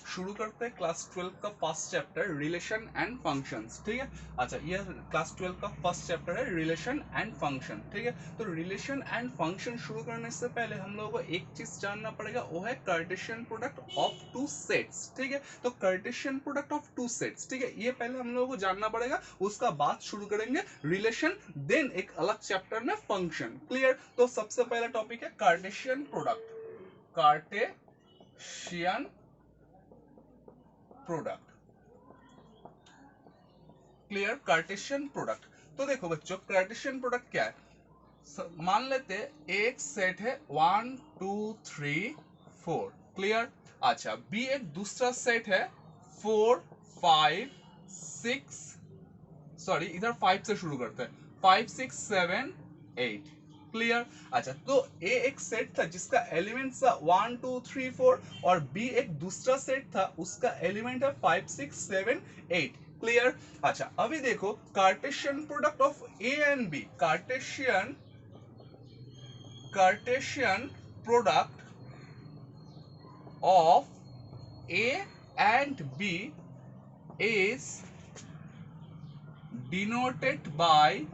शुरू करते हैं क्लास 12 का first chapter relation and functions. ठीक है, अच्छा ये क्लास 12 का फर्स्ट चैप्टर है रिलेशन एंड फंक्शन। ठीक है, तो रिलेशन एंड फंक्शन शुरू करने से पहले हम लोगों को एक चीज जानना पड़ेगा, वो है Cartesian product of two sets. ठीक है, तो Cartesian product of two sets, ठीक है, ये पहले हम लोगों को जानना पड़ेगा, उसका बाद शुरू करेंगे रिलेशन, देन एक अलग चैप्टर में फंक्शन। क्लियर, तो सबसे पहला टॉपिक है Cartesian product, Cartesian product. Clear, Cartesian product. तो देखो बच्चों, कार्टेशियन प्रोडक्ट क्या है, मान लेते एक सेट है 1 2 3 4। क्लियर, अच्छा बी एक दूसरा सेट है 4 5 6, सॉरी इधर 5 से शुरू करते हैं, 5 6 7 8। क्लियर, अच्छा तो ए एक सेट था जिसका एलिमेंट था 1 2 3 4, और बी एक दूसरा सेट था उसका एलिमेंट है 5 6 7 8। क्लियर, अच्छा अभी देखो cartesian product of A and B, cartesian product of A and B is denoted by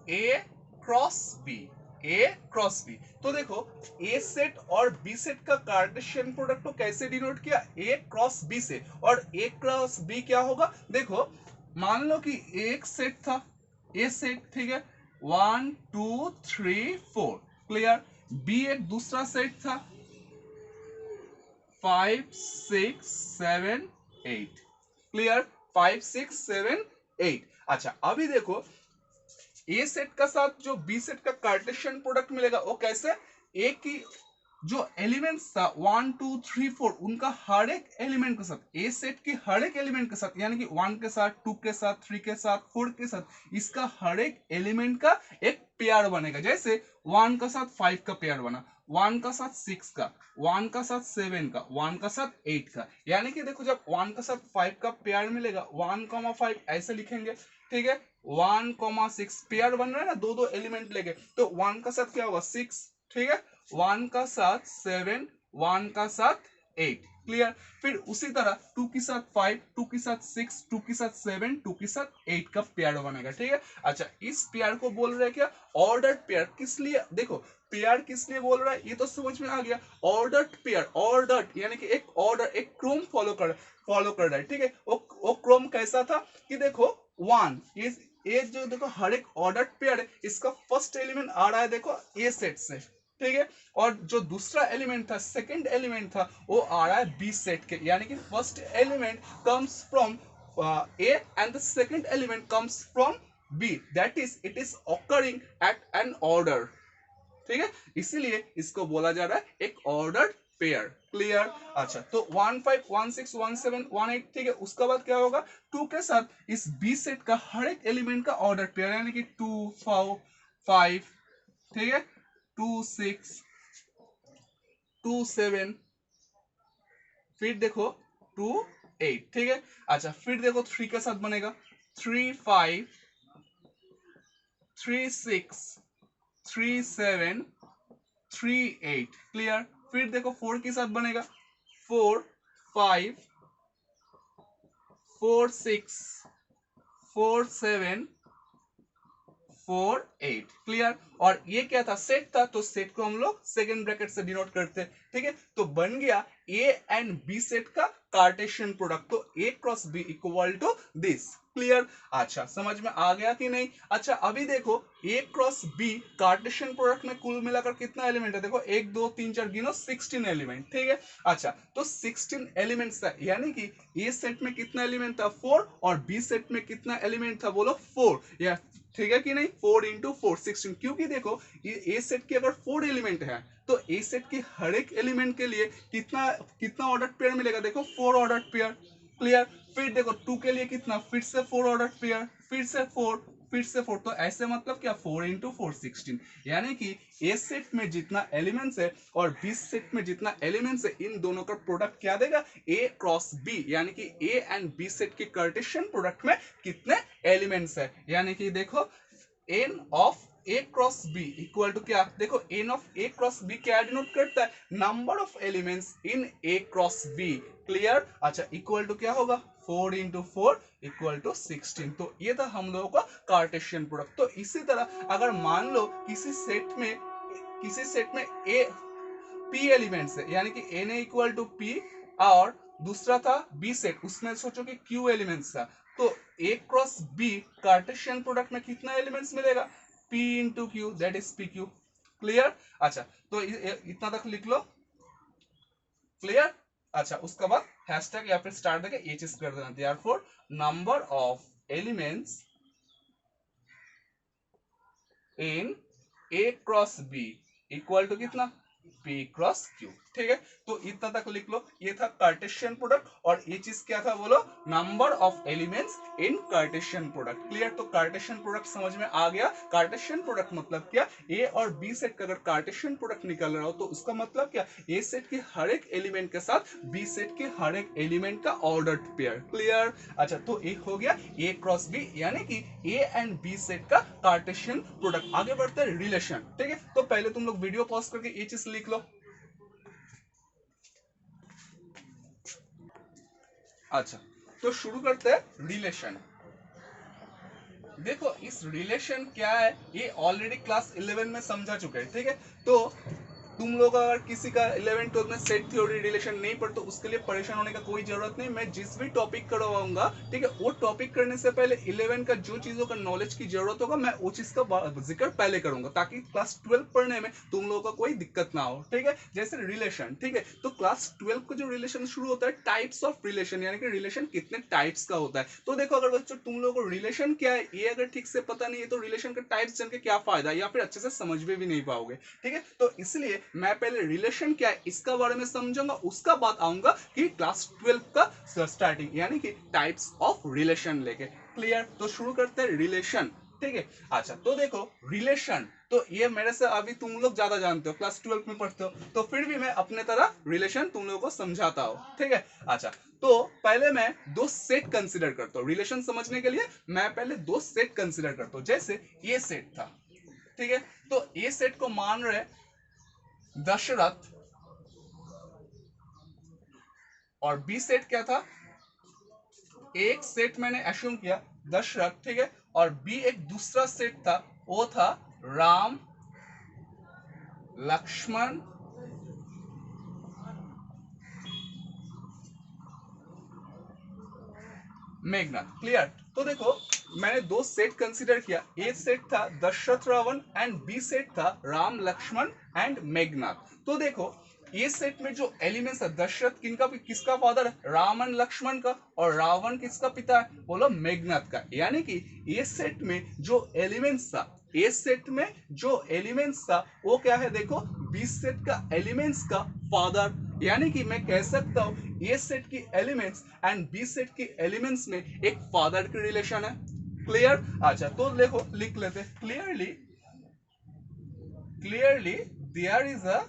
A cross B, A cross B. तो देखो A सेट और B सेट का कार्टेशियन प्रोडक्ट को कैसे डिनोट किया, A क्रॉस B से, और A cross B क्या होगा, देखो मान लो कि एक सेट था A सेट, ठीक है 1 2 3 4। क्लियर, B एक दूसरा सेट था 5 6 7 8। क्लियर, 5 6 7 8। अच्छा अभी देखो ए सेट का साथ जो बी सेट का कार्टेशियन प्रोडक्ट मिलेगा वो कैसे, ए की जो एलिमेंट्स था 1 2 3 4 उनका हर एक एलिमेंट के साथ, ए सेट की हर एक एलिमेंट के साथ, यानी कि 1 के साथ 2 के साथ 3 के साथ 4 के साथ, इसका हर एक एलिमेंट का एक पेयर बनेगा। जैसे 1 का साथ 5 का पेयर बना, 1 का साथ 6 का, 1 का साथ 7 का, 1 का साथ 8 का। यानी कि देखो जब 1 का साथ 5 का पेयर मिलेगा 1 5 ऐसे लिखेंगे। ठीक है, 1 6 पेयर बन रहा है ना, दो दो एलिमेंट लेके, तो 1 का साथ क्या होगा 6। ठीक है, 1 का साथ 7, 1 का साथ 8। क्लियर, फिर उसी तरह 2 के साथ 5, 2 के साथ 6, 2 के साथ 7, 2 के साथ 8 का पेयर बनेगा। ठीक है, अच्छा इस पेयर को बोल रहे हैं क्या, ऑर्डर्ड पेयर। किस लिए, देखो पेयर किस लिए बोल रहा है ये तो समझ में आ गया। ऑर्डर्ड पेयर, ऑर्डर्ड यानी कि एक ऑर्डर, एक क्रम फॉलो कर रहा है। ठीक है, वो क्रम कैसा था कि देखो 1, ये जो देखो हर एक ऑर्डर्ड पेयर है, इसका फर्स्ट एलिमेंट आ रहा है देखो ए सेट से। ठीक है, और जो दूसरा एलिमेंट था, सेकंड एलिमेंट था, वो आ रहा है बी सेट के, यानी कि first element comes from A and the second element comes from B, that is it is occurring at an order. ठीक है, इसीलिए इसको बोला जा रहा है एक ऑर्डर्ड पेयर। क्लियर, अच्छा तो 1 5 1 6 1 7 1 8। ठीक है, उसके बाद क्या होगा, 2 के साथ इस बी सेट का हर एक एलिमेंट का ऑर्डर पेयर, यानी कि 2 4 5। ठीक है, 2 6 2 7, फिर देखो 2 8। ठीक है, अच्छा फिर देखो 3 के साथ बनेगा 3 5 3 6 3 7 3 8। क्लियर, फिर देखो 4 के साथ बनेगा 4 5 4 6 4 7 4 8। क्लियर, और ये क्या था, सेट था, तो सेट को हम लोग सेकंड ब्रैकेट से डिनोट करते हैं। ठीक है, तो बन गया ए एंड बी सेट का कार्टेशियन प्रोडक्ट, तो A cross B equal to this. Clear, अच्छा समझ में आ गया कि नहीं। अच्छा अभी देखो A cross B cartesian product में कुल मिलाकर कितना एलिमेंट है, देखो 1 2 3 4 गिनो, 16 एलिमेंट। ठीक है, अच्छा तो 16 एलिमेंट्स था, यानी कि ए सेट में कितना एलिमेंट था 4, और बी सेट में कितना एलिमेंट था बोलो 4, या ठीक है कि नहीं, 4 इंटू 4 16। क्योंकि देखो ये ए सेट के अगर 4 एलिमेंट है, तो ए सेट के हर एक एलिमेंट के लिए कितना कितना ऑर्डर पेयर मिलेगा, देखो 4 ऑर्डर पेयर। क्लियर, फिर देखो 2 के लिए कितना, फिर से 4 ऑर्डर पेयर, फिर से 4, फिर से 4, तो ऐसे मतलब क्या 4 इंटू 4 16। यानी कि ए सेट में जितना एलिमेंट्स है और बी सेट में जितना एलिमेंट्स है, इन दोनों का प्रोडक्ट क्या देगा, ए क्रॉस बी, यानी कि ए एंड बी सेट के कार्टेशियन प्रोडक्ट में कितने एलिमेंट्स है, यानी कि देखो n of A cross B equal to क्या, देखो n of A cross B क्या डिनोट करता है, number of elements in A cross B. Clear. अच्छा इक्वल टू क्या होगा, 4 इंटू 4 इक्वल टू 16। तो ये था हम लोगों का कार्टेशियन प्रोडक्ट। तो इसी तरह अगर मान लो किसी सेट में ए पी एलिमेंट्स है, यानी कि एन इक्वल टू पी, और दूसरा था बी सेट, उसमें सोचो कि क्यू एलिमेंट्स था, तो A cross B cartesian product में कितना एलिमेंट्स मिलेगा, P into Q, that is P Q. Clear. अच्छा तो इतना तक लिख लो। क्लियर। अच्छा उसके बाद हैशटैग या फिर स्टार देके ये चीज कर देना, therefore number of elements in A cross B equal to कितना, पी क्रॉस क्यू। ठीक है, तो इतना तक लिख लो। ये था कार्टेशियन प्रोडक्ट, और ये चीज क्या था बोलो, number of elements in Cartesian product. Clear. तो कार्टेशियन प्रोडक्ट समझ में आ गया। कार्टेशियन प्रोडक्ट मतलब क्या, ए और बी सेट का अगर कार्टेशियन प्रोडक्ट निकल रहा हो तो उसका मतलब क्या, ए सेट के हर एक एलिमेंट के साथ बी सेट के हर एक एलिमेंट का ऑर्डर्ड पेयर। क्लियर। अच्छा तो एक हो गया ए क्रॉस बी, यानी कि ए एंड बी सेट का कार्टेशियन प्रोडक्ट। आगे बढ़ते हैं रिलेशन। ठीक है, तो पहले तुम लोग वीडियो पॉज करके ये चीज लिख लो। अच्छा तो शुरू करते हैं रिलेशन। देखो इस रिलेशन क्या है, ये ऑलरेडी क्लास 11 में समझा चुके हैं। ठीक है, तो तुम लोग अगर किसी का 11 12 में सेट थ्योरी रिलेशन नहीं पढ़ तो उसके लिए परेशान होने का कोई जरूरत नहीं। मैं जिस भी टॉपिक करवाऊंगा, ठीक है, वो टॉपिक करने से पहले 11 का जो चीजों का नॉलेज की जरूरत होगा मैं वो चीज का जिक्र पहले करूंगा, ताकि क्लास 12 पढ़ने में तुम लोगों का कोई दिक्कत ना हो। ठीक है, जैसे रिलेशन। ठीक है, तो क्लास 12 का जो रिलेशन शुरू होता है, टाइप्स ऑफ रिलेशन, यानी कि रिलेशन कितने टाइप्स का होता है। तो देखो अगर बच्चों तुम लोगों को रिलेशन क्या है ये अगर ठीक से पता नहीं है तो रिलेशन का टाइप्स जान के क्या फायदा, या फिर अच्छे से समझ भी नहीं पाओगे। ठीक है, तो इसलिए मैं पहले रिलेशन क्या है इसका बारे में समझूंगा, उसका बाद आऊंगा कि क्लास 12 का स्टार्टिंग यानी कि टाइप्स ऑफ रिलेशन लेके। क्लियर। तो शुरू करते हैं रिलेशन। ठीक है। अच्छा तो देखो रिलेशन, तो ये मेरे से अभी तुम लोग ज्यादा जानते हो, क्लास 12 में पढ़ते हो, तो फिर भी मैं अपने तरह रिलेशन तुम लोगों को समझाता हूँ। ठीक है। अच्छा तो पहले मैं दो सेट कंसिडर करता हूँ रिलेशन समझने के लिए। मैं पहले दो सेट कंसिडर करता हूँ। जैसे ये सेट था, ठीक है, तो ए सेट को मान रहे दशरथ, और बी सेट क्या था, एक सेट मैंने एज्यूम किया दशरथ, ठीक है, और बी एक दूसरा सेट था, वो था राम, लक्ष्मण, मेघनाथ। क्लियर। तो देखो मैंने दो सेट कंसीडर किया, ए सेट था Dashrath Ravan and B set था राम लक्ष्मण एंड मेघनाथ। तो देखो ये सेट में जो एलिमेंट्स है, दशरथ किनका किसका फादर है, राम एंड लक्ष्मण का, और रावण किसका पिता है, बोलो मेघनाथ का। यानी कि ये सेट में जो एलिमेंट्स था, ए सेट में जो एलिमेंट्स था वो क्या है, देखो बी सेट का एलिमेंट्स का फादर। यानी कि मैं कह सकता हूं ए सेट की एलिमेंट्स एंड बी सेट की एलिमेंट्स में एक फादर की रिलेशन है। क्लियर। अच्छा तो देखो लिख लेते clearly, clearly there is a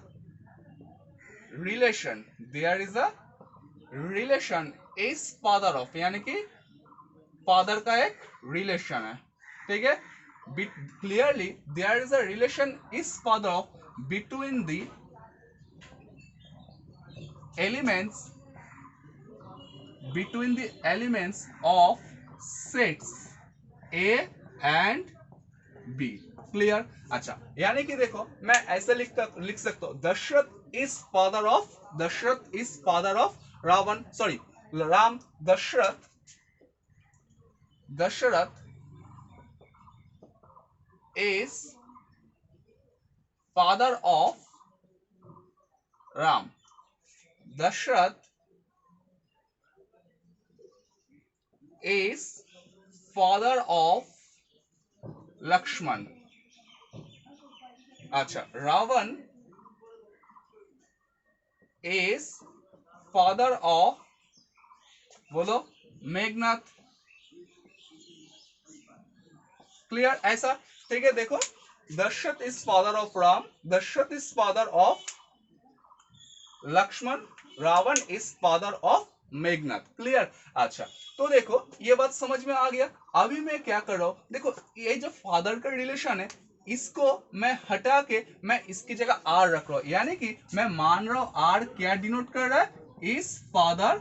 relation, there is a relation is father of, यानी कि फादर का एक रिलेशन है। ठीक है, clearly there is a relation is father of between the elements, between the elements of sets A and B। क्लियर। अच्छा यानी कि देखो मैं ऐसे लिख सकता हूं, Dashrath is father of Ravan, sorry Ram, Dashrath is father of Ram, Dashrath is father of Lakshman. अच्छा रावण is father of, बोलो, मेघनाथ। क्लियर ऐसा। ठीक है, देखो Dashrath is father of Ram, Dashrath is father of Lakshman, Ravan is father of Meghnath. Clear. अच्छा तो देखो ये बात समझ में आ गया। अभी मैं क्या कर रहा हूं, देखो ये जो फादर का रिलेशन है इसको मैं हटा के मैं इसकी जगह आर रख रहा हूं, यानी कि मैं मान रहा हूं आर क्या डिनोट कर रहा है, इज फादर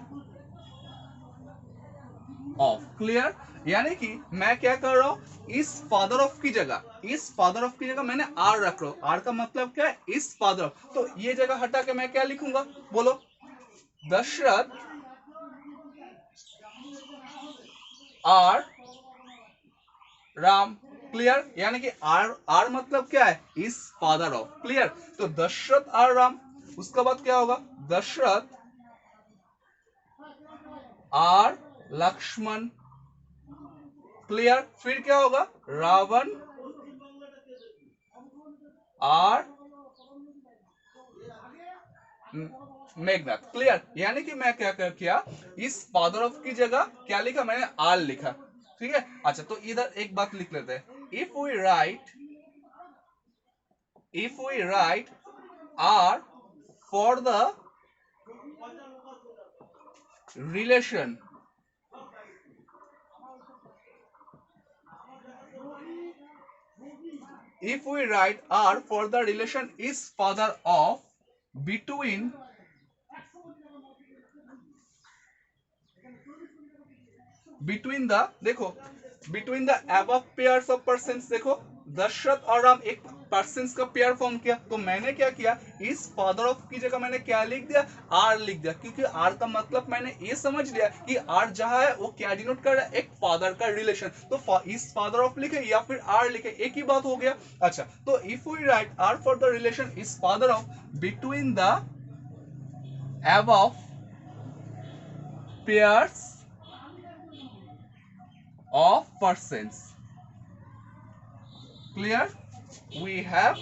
ऑफ। क्लियर? यानी कि मैं क्या कर रहा हूं, इस फादर ऑफ की जगह मैंने आर रख रहा हूं। आर का मतलब क्या है, इस फादर ऑफ। तो ये जगह हटा के मैं क्या लिखूंगा, बोलो, दशरथ आर राम। क्लियर? यानी कि आर आर मतलब क्या है, इस फादर ऑफ। क्लियर? तो दशरथ आर राम, उसका बाद क्या होगा, दशरथ आर लक्ष्मण। क्लियर? फिर क्या होगा, रावण आर मेघनाथ। क्लियर? यानी कि मैं क्या किया, इस फादर ऑफ की जगह क्या लिखा, मैंने आर लिखा। ठीक है? अच्छा, तो इधर एक बात लिख लेते हैं, if we write R for the relation, if we write R for the relation is father of between the, देखो, between the above pairs of persons, देखो दशरथ और राम एक पर्सन्स का पेयर फॉर्म किया, तो मैंने क्या किया, इस फादर ऑफ की जगह मैंने क्या लिख दिया, आर लिख दिया, क्योंकि आर का मतलब मैंने ये समझ लिया कि आर जहां है वो क्या डिनोट कर रहा है, एक फादर का रिलेशन। तो इस फादर ऑफ लिखे या फिर आर लिखे, एक ही बात हो गया। अच्छा, तो if we write R for the relation is father of between the above pairs of persons, clear, we have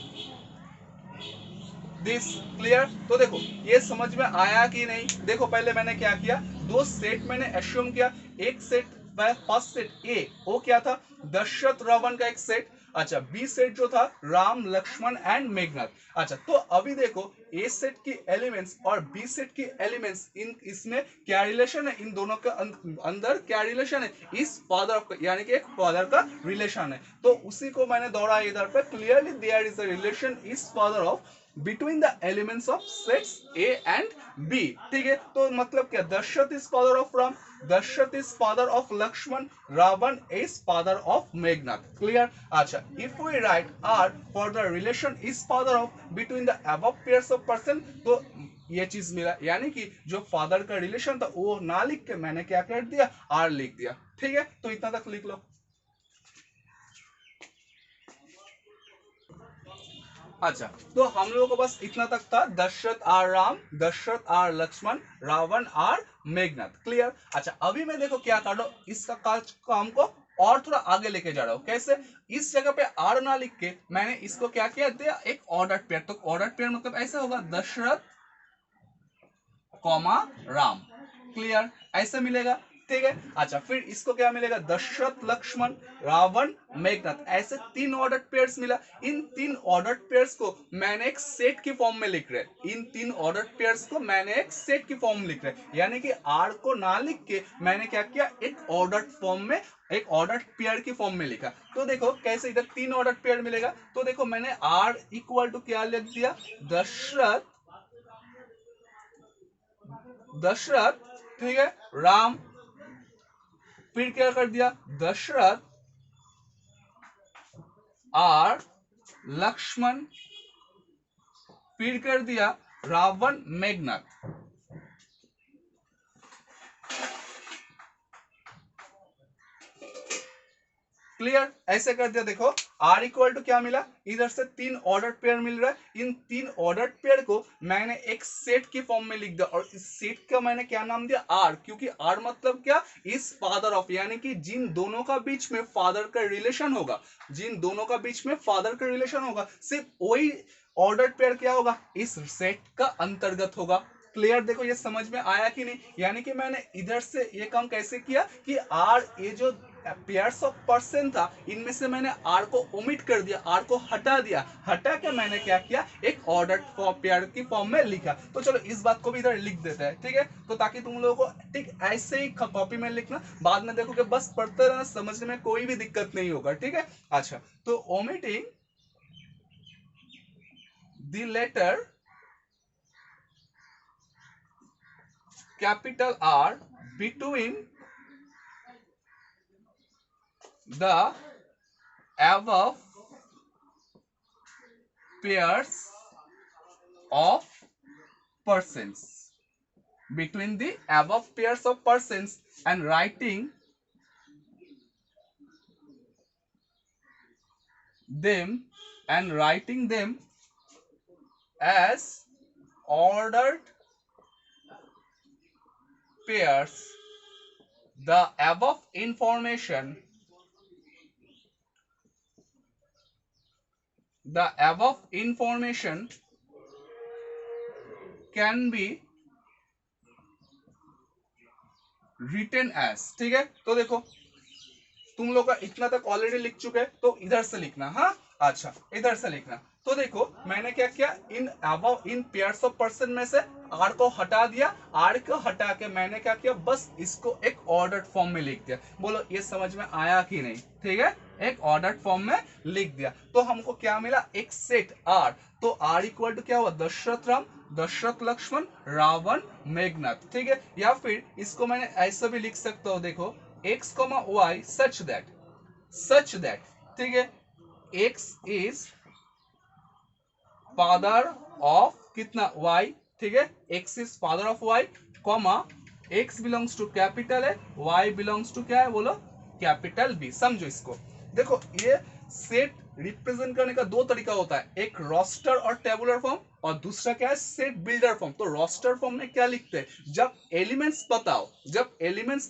this. Clear? तो देखो ये समझ में आया कि नहीं। देखो पहले मैंने क्या किया, दो सेट मैंने एज्यूम किया। एक सेट, फर्स्ट सेट ए, वो क्या था, दशरथ रावण का एक सेट। अच्छा, बी सेट जो था राम लक्ष्मण एंड मेघनाथ। अच्छा, तो अभी देखो ए सेट की एलिमेंट्स और बी सेट की एलिमेंट्स, इन इसमें क्या रिलेशन है, इन दोनों के अंदर क्या रिलेशन है, इस फादर ऑफ, यानी कि एक फादर का रिलेशन है। तो उसी को मैंने दौड़ा इधर पे, clearly there is a relation is father of between the elements of sets A and B। ठीक है? तो मतलब क्या, Dasharath is father of Ram, Dasharath is father of Lakshman, Ravan is father of Meghnad। Clear? अच्छा, if we write R for the relation is father of between the above pairs of person, तो ये चीज मिला, यानी कि जो फादर का relation था वो ना लिख के मैंने क्या कर दिया, आर लिख दिया। ठीक है? तो इतना तक लिख लो। अच्छा, तो हम लोगों को बस इतना तक था, Dashrath R Ram, Dashrath R Lakshman, Ravan R Meghnath. Clear? अच्छा, अभी मैं देखो क्या कर रहा हूं, इसका काम को और थोड़ा आगे लेके जा रहा हूं। कैसे? इस जगह पे आर ना लिख के मैंने इसको क्या किया, दिया एक ऑर्डर पेयर। तो ऑर्डर पेयर मतलब ऐसा होगा, दशरथ कॉमा राम। क्लियर? ऐसे मिलेगा। ठीक है? अच्छा, फिर इसको क्या मिलेगा, दशरथ लक्ष्मण रावण मेघनाथ, ऐसे तीन ऑर्डर पेयर्स मिला। इन तीन ऑर्डर पेयर्स को मैंने एक सेट की फॉर्म में लिख रहे, इन तीन ऑर्डर पेयर्स को मैंने एक सेट की फॉर्म में लिख रहे, यानी कि आर को ना लिख के मैंने क्या किया, एक ऑर्डर फॉर्म में, एक ऑर्डर पेयर की फॉर्म में लिखा। तो देखो कैसे, इधर तीन ऑर्डर पेयर मिलेगा। तो देखो मैंने आर इक्वल टू क्या लिख दिया, दशरथ, ठीक है, राम, फिर क्या कर दिया, दशरथ आर लक्ष्मण, फिर कर दिया रावण मेघनाथ। क्लियर? ऐसे कर दिया। देखो आर इक्वल टू क्या मिला, इधर से तीन ऑर्डर पेयर मिल रहा है, इन तीन ऑर्डर पेयर को मैंने एक सेट की फॉर्म में लिख दिया, और इस सेट का मैंने क्या नाम दिया, आर, क्योंकि आर मतलब क्या, इस फादर ऑफ, यानी कि जिन दोनों का बीच में फादर का रिलेशन होगा, जिन दोनों का बीच में फादर का रिलेशन होगा, सिर्फ वही ऑर्डर पेयर क्या होगा, इस सेट का अंतर्गत होगा। क्लियर? देखो ये समझ में आया कि नहीं। यानी कि मैंने इधर से ये काम कैसे किया कि आर, ये जो पेयर्स ऑफ पर्सन था, इनमें से मैंने आर को ओमिट कर दिया, आर को हटा दिया, हटा के मैंने क्या किया, एक ऑर्डर पेयर की फॉर्म में लिखा। तो चलो इस बात को भी इधर लिख देते हैं। ठीक है? तो ताकि तुम लोगों को ठीक ऐसे ही कॉपी में लिखना, बाद में देखो कि बस पढ़ते रहना, समझने में कोई भी दिक्कत नहीं होगा। ठीक है? अच्छा, तो omitting the letter capital R between the above pairs of persons, between the above pairs of persons, and writing them as ordered pairs. The above information can be written as, ठीक है। तो देखो तुम लोग का इतना तक ऑलरेडी लिख चुके हैं, तो इधर से लिखना। हाँ अच्छा, इधर से लिखना। तो देखो मैंने क्या किया, इन पेयर्स ऑफ पर्सन में से आर को हटा दिया। आर को हटा के मैंने क्या किया, बस इसको एक ऑर्डर्ड फॉर्म में लिख दिया। बोलो ये समझ में आया कि नहीं? ठीक है, एक ऑर्डर्ड फॉर्म में लिख दिया। तो हमको क्या मिला, एक सेट आर। तो आर इक्वल टू क्या हुआ, दशरथ राम, दशरथ लक्ष्मण, रावण, मेघनाथ। ठीक है, या फिर इसको मैंने ऐसा भी लिख सकता हूं, देखो x, y such that, ठीक है, x is फादर ऑफ कितना, y, ठीक है, x is father of y, comma x belongs to capital है, y बिलोंग्स टू क्या है, बोलो कैपिटल B। समझो इसको। देखो ये सेट रिप्रेजेंट करने का दो तरीका होता है, एक रोस्टर और टेबुलर फॉर्म, और दूसरा क्या है, सेट बिल्डर फॉर्म। तो रोस्टर फॉर्म में क्या लिखते हैं, जब एलिमेंट्स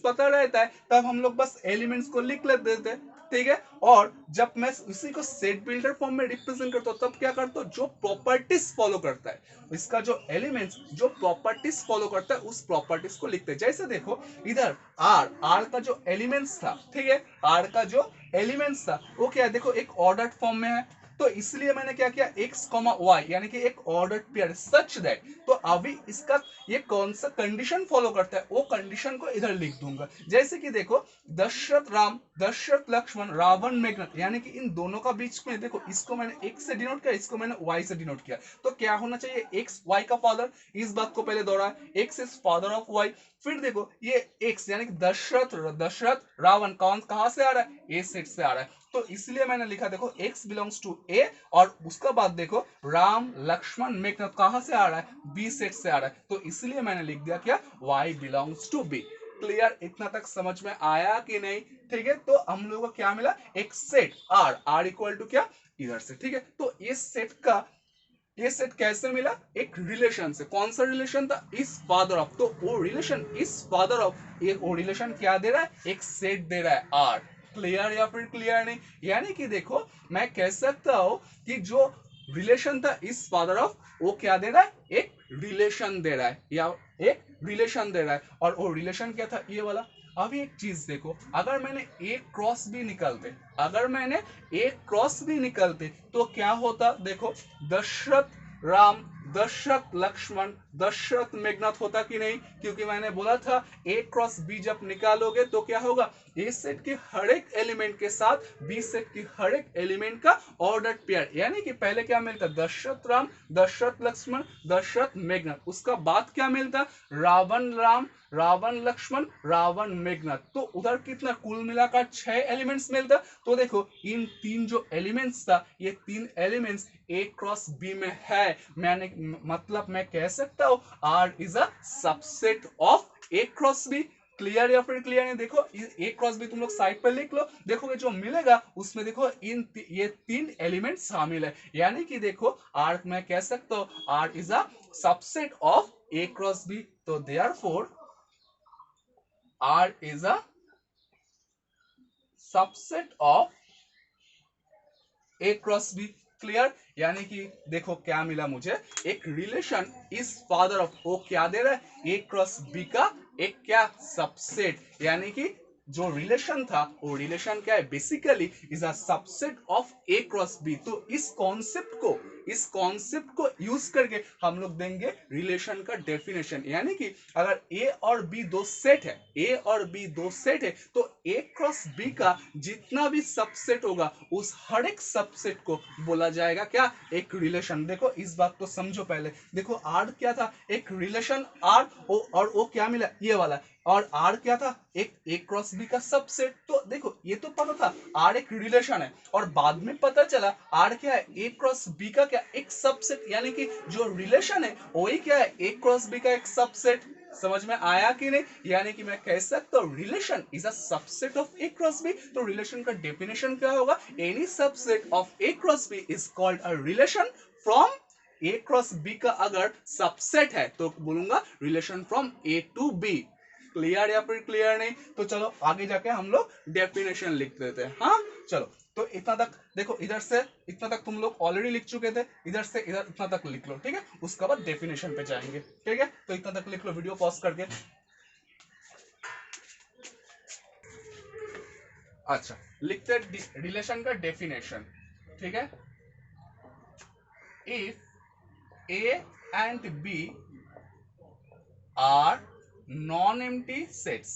पता रहता है तब हम लोग बस एलिमेंट्स को लिख देते हैं, ठीक है। और जब मैं उसी को सेट बिल्डर फॉर्म में रिप्रेजेंट करता हूं तब क्या करता हूं, जो प्रॉपर्टीज फॉलो करता है, इसका जो एलिमेंट्स जो प्रॉपर्टीज फॉलो करता है उस प्रॉपर्टीज को लिखते हैं। जैसे देखो इधर आर का जो एलिमेंट्स था, ठीक है, आर का जो एलिमेंट्स था वो क्या है, देखो एक ऑर्डर्ड फॉर्म में है। तो इसलिए मैंने क्या किया, x, y यानी कि एक ऑर्डर्ड पेयर सच दैट। तो अभी इसका ये कौन सा कंडीशन फॉलो करता है, वो कंडीशन को इधर लिख दूंगा। जैसे कि देखो दशरथ राम, दशरथ लक्ष्मण, रावण, मेघनाथ, यानी कि इन दोनों का बीच में देखो, इसको मैंने x से डिनोट किया, इसको मैंने y से डिनोट किया। तो क्या होना चाहिए, x y का फादर, इस बात को पहले दोहरा, x is father of y। फिर देखो ये x यानी कि दशरथ रावण कहां से आ रहा है, ए सेट से आ रहा है। तो इसलिए मैंने लिखा देखो x बिलोंग्स टू a, और उसका बाद देखो राम, लक्ष्मण, मेघनाथ कहां से आ रहा है, b सेट से आ रहा है। तो इसलिए मैंने लिख दिया क्या, y belongs to b। Clear, इतना तक समझ में आया कि नहीं? ठीक है, तो हम लोगों को क्या मिला, एक सेट r इक्वल टू क्या, इधर से। ठीक है, तो ये सेट कैसे मिला, एक रिलेशन से। कौन सा रिलेशन था, इस फादर ऑफ। तो वो रिलेशन इस फादर ऑफ, ये वो रिलेशन क्या दे रहा है, एक सेट दे रहा है आर। क्लियर या फिर क्लियर नहीं? यानी कि देखो मैं कह सकता हूं कि जो रिलेशन था इस फादर ऑफ, वो क्या दे रहा है, एक रिलेशन दे रहा है, या एक रिलेशन दे रहा है। और वो रिलेशन क्या था, ये वाला। अभी एक चीज देखो, अगर मैंने ए क्रॉस बी निकलते तो क्या होता, देखो दशरथ राम, दशरथ लक्ष्मण, दशरथ मेघनाथ होता कि नहीं? क्योंकि मैंने बोला था ए क्रॉस बी जब निकालोगे तो क्या होगा, ए सेट के हर एक एलिमेंट के साथ बी सेट की हर एक एलिमेंट का ऑर्डर्ड पेयर। यानी कि पहले क्या मिलता, दशरथ राम, दशरथ लक्ष्मण, दशरथ मेघनाथ। उसका बाद क्या मिलता, रावण राम, रावण लक्ष्मण, रावण मेघनाथ। तो उधर कितना, कुल मिलाकर 6 एलिमेंट्स मिलता। तो देखो इन तीन जो एलिमेंट्स था, ये तीन एलिमेंट्स ए क्रॉस बी में है। मतलब मैं कह सकता हूं R is a subset of A cross B. Clear या फिर क्लियर नहीं? देखो ए क्रॉस बी तुम लोग साइड पर लिख लो, देखोगे जो मिलेगा उसमें देखो ये तीन एलिमेंट शामिल है। यानी कि देखो आर, मैं कह सकता हूं R is a subset of A cross B. तो therefore R is a subset of A cross B। Clear? यानी कि देखो क्या मिला मुझे, एक रिलेशन इस फादर ऑफ, वो क्या दे रहा है, A क्रॉस B का एक क्या, सबसेट। यानी कि जो रिलेशन था वो रिलेशन क्या है, basically is a subset of A cross B। तो इस इस कॉन्सेप्ट को यूज करके हम लोग देंगे रिलेशन का डेफिनेशन। यानी कि अगर ए और बी दो सेट है, ए और बी दो सेट है, तो ए क्रॉस बी का जितना भी सबसेट होगा उस हर एक सबसेट को बोला जाएगा क्या, एक रिलेशन। देखो इस बात को समझो पहले। देखो आर क्या था, एक रिलेशन आर, और वो क्या मिला, ये वाला। और आर क्या था, एक ए क्रॉस बी का सबसेट। तो देखो ये तो पता था आर एक रिलेशन है, और बाद में पता चला आर क्या है, ए क्रॉस बी का क्या, एक सबसेट। यानी कि जो रिलेशन है वही क्या है, ए क्रॉस बी का एक सबसेट। समझ में आया कि नहीं? यानी कि मैं कह सकता हूं relation is a subset of A cross B. तो रिलेशन का डेफिनेशन क्या होगा, any subset of A cross B is called a relation from A cross B का अगर सबसेट है तो बोलूंगा relation from A to B. Clear या फिर क्लियर नहीं? तो चलो आगे जाके हम लोग डेफिनेशन लिख देते हैं। हाँ चलो, तो इतना तक देखो, इधर से इतना तक तुम लोग ऑलरेडी लिख चुके थे, इधर से इधर इतना तक लिख लो, ठीक है? उसके बाद डेफिनेशन पे जाएंगे, ठीक है? तो इतना तक लिख लो वीडियो पॉज करके। अच्छा, लिखते हैं रिलेशन का डेफिनेशन, ठीक है? If A and B are non-empty sets,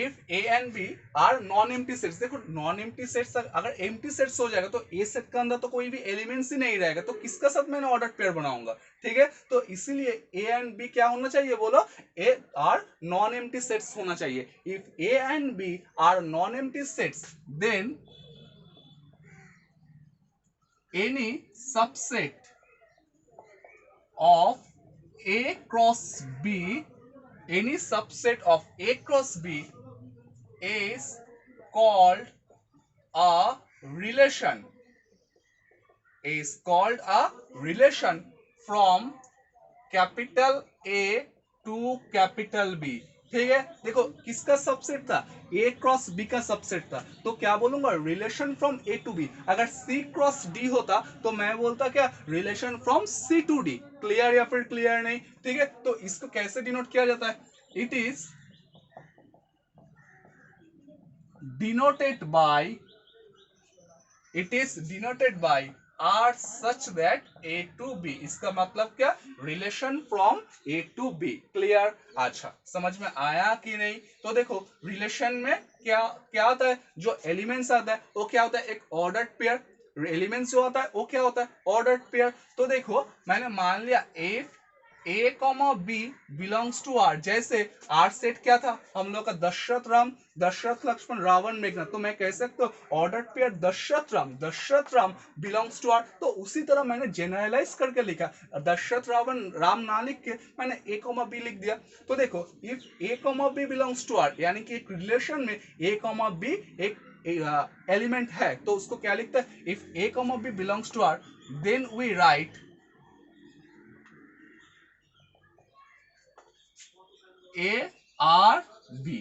if A and B are non-empty sets, देखो non-empty sets अगर empty sets हो जाएगा तो A सेट के अंदर तो कोई भी एलिमेंट्स ही नहीं रहेगा, तो किसका साथ मैंने ऑर्डर पेयर बनाऊंगा, ठीक है? तो इसीलिए A and B क्या होना चाहिए, बोलो A are non-empty sets होना चाहिए। If A and B are non-empty sets, then any subset of A cross B, any subset of A cross B is called a relation, is called a relation from capital A to capital B। ठीक है, देखो किसका subset था, A cross B का subset था, तो क्या बोलूंगा, relation from A to B. अगर सी क्रॉस डी होता तो मैं बोलता क्या, relation from C to D. Clear या फिर क्लियर नहीं? ठीक है, तो इसको कैसे डिनोट किया जाता है, it is denoted by, it is denoted by R such that A to B. इसका मतलब क्या, relation from A to B. Clear? अच्छा, समझ में आया कि नहीं? तो देखो रिलेशन में क्या क्या आता है, जो एलिमेंट्स आता है वो क्या होता है, एक ऑर्डर्ड पेयर। एलिमेंट्स जो आता है वो क्या होता है, ऑर्डर्ड पेयर। तो देखो मैंने मान लिया if A comma B belongs to R, जैसे आर सेट क्या था हम लोग का, दशरथ राम, दशरथ लक्ष्मण रावण मेघनाथ, तो मैं कह सकता हूँ order pair Dashrath Ram belongs to R. तो उसी तरह मैंने जेनरलाइज करके लिखा, दशरथ रावण राम ना लिख के मैंने ए कॉमा बी लिख दिया। तो देखो if A comma B belongs to R, यानी कि एक रिलेशन में ए कॉमा बी एक एलिमेंट है, तो उसको क्या लिखता है, if A comma B belongs to R then we write A R B.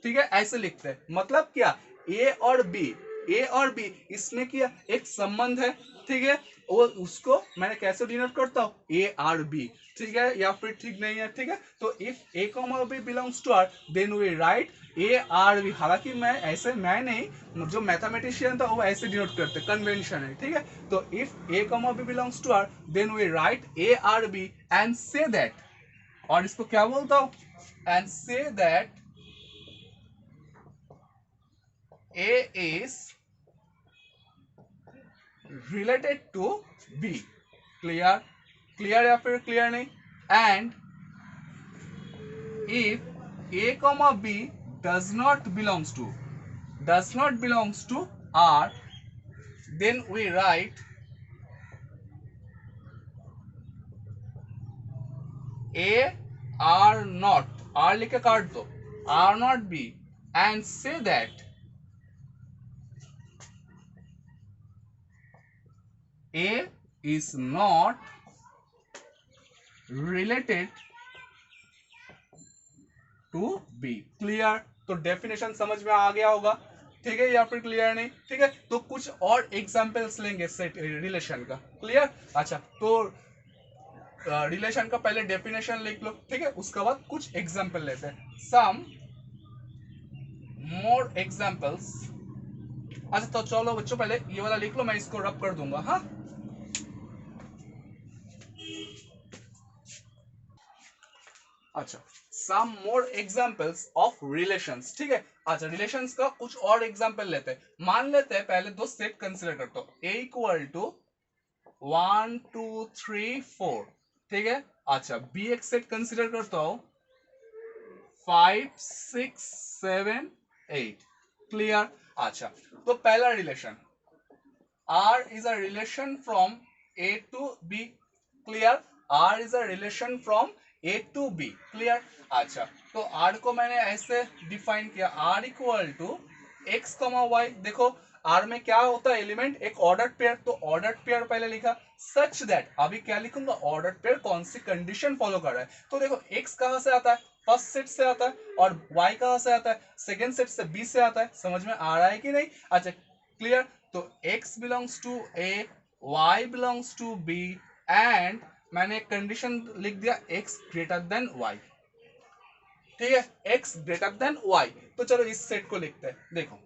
ठीक है, ऐसे लिखते हैं। मतलब क्या, ए और बी इसमें क्या एक संबंध है, ठीक है? और उसको मैंने कैसे डिनोट करता हूं, ए आर बी। ठीक है या फिर ठीक नहीं है? ठीक है, तो if A comma B belongs to R then we write A R B. हालांकि मैं नहीं, जो मैथमेटिशियन था वो ऐसे डिनोट करते, कन्वेंशन है, ठीक है? तो if A comma B belongs to R then we write A R B and say that, और इसको क्या बोलता हूं, and say that A is related to B। Clear? Clear या फिर क्लियर नहीं? and if A comma B does not belongs to R, then we write A R not, R लिख के काट दो, R not B, and say that A is not related to B। Clear? तो definition समझ में आ गया होगा, ठीक है या फिर क्लियर नहीं? ठीक है, तो कुछ और एग्जांपल्स लेंगे सेट रिलेशन का। क्लियर? अच्छा, तो रिलेशन का पहले डेफिनेशन लिख लो, ठीक है? उसके बाद कुछ एग्जांपल लेते हैं, सम मोर एग्जांपल्स अच्छा तो चलो बच्चों पहले ये वाला लिख लो, मैं इसको रब कर दूंगा। हाँ अच्छा, सम मोर एग्जाम्पल्स ऑफ रिलेशंस, ठीक है। अच्छा रिलेशंस का कुछ और एग्जाम्पल लेते हैं। मान लेते हैं पहले दो सेट कंसिडर करता हूँ, ए इक्वल टू 1 2 3 4, ठीक है। अच्छा बी एक सेट कंसिडर करता हूँ 5 6 7 8, क्लियर। अच्छा तो पहला relation R is a relation from A to B, clear। R is a relation from A to B, clear। अच्छा तो R को मैंने ऐसे डिफाइन किया, R इक्वल टू एक्स कमा वाई। देखो R में क्या होता है एलिमेंट, एक ऑर्डर्ड पेयर, तो ऑर्डर्ड पेयर पहले लिखा सच दैट, अभी क्या लिखूंगा, ऑर्डर्ड पेयर कौन सी कंडीशन फॉलो कर रहा है। तो देखो x कहां से आता है, फर्स्ट सेट से आता है, और y कहां से आता है, सेकेंड सेट से, b से आता है। समझ में आ रहा है कि नहीं? अच्छा क्लियर। तो x belongs to a, y belongs to b, and मैंने एक कंडीशन लिख दिया x ग्रेटर देन y, ठीक है, x ग्रेटर देन y। तो चलो इस सेट को लिखते हैं। देखो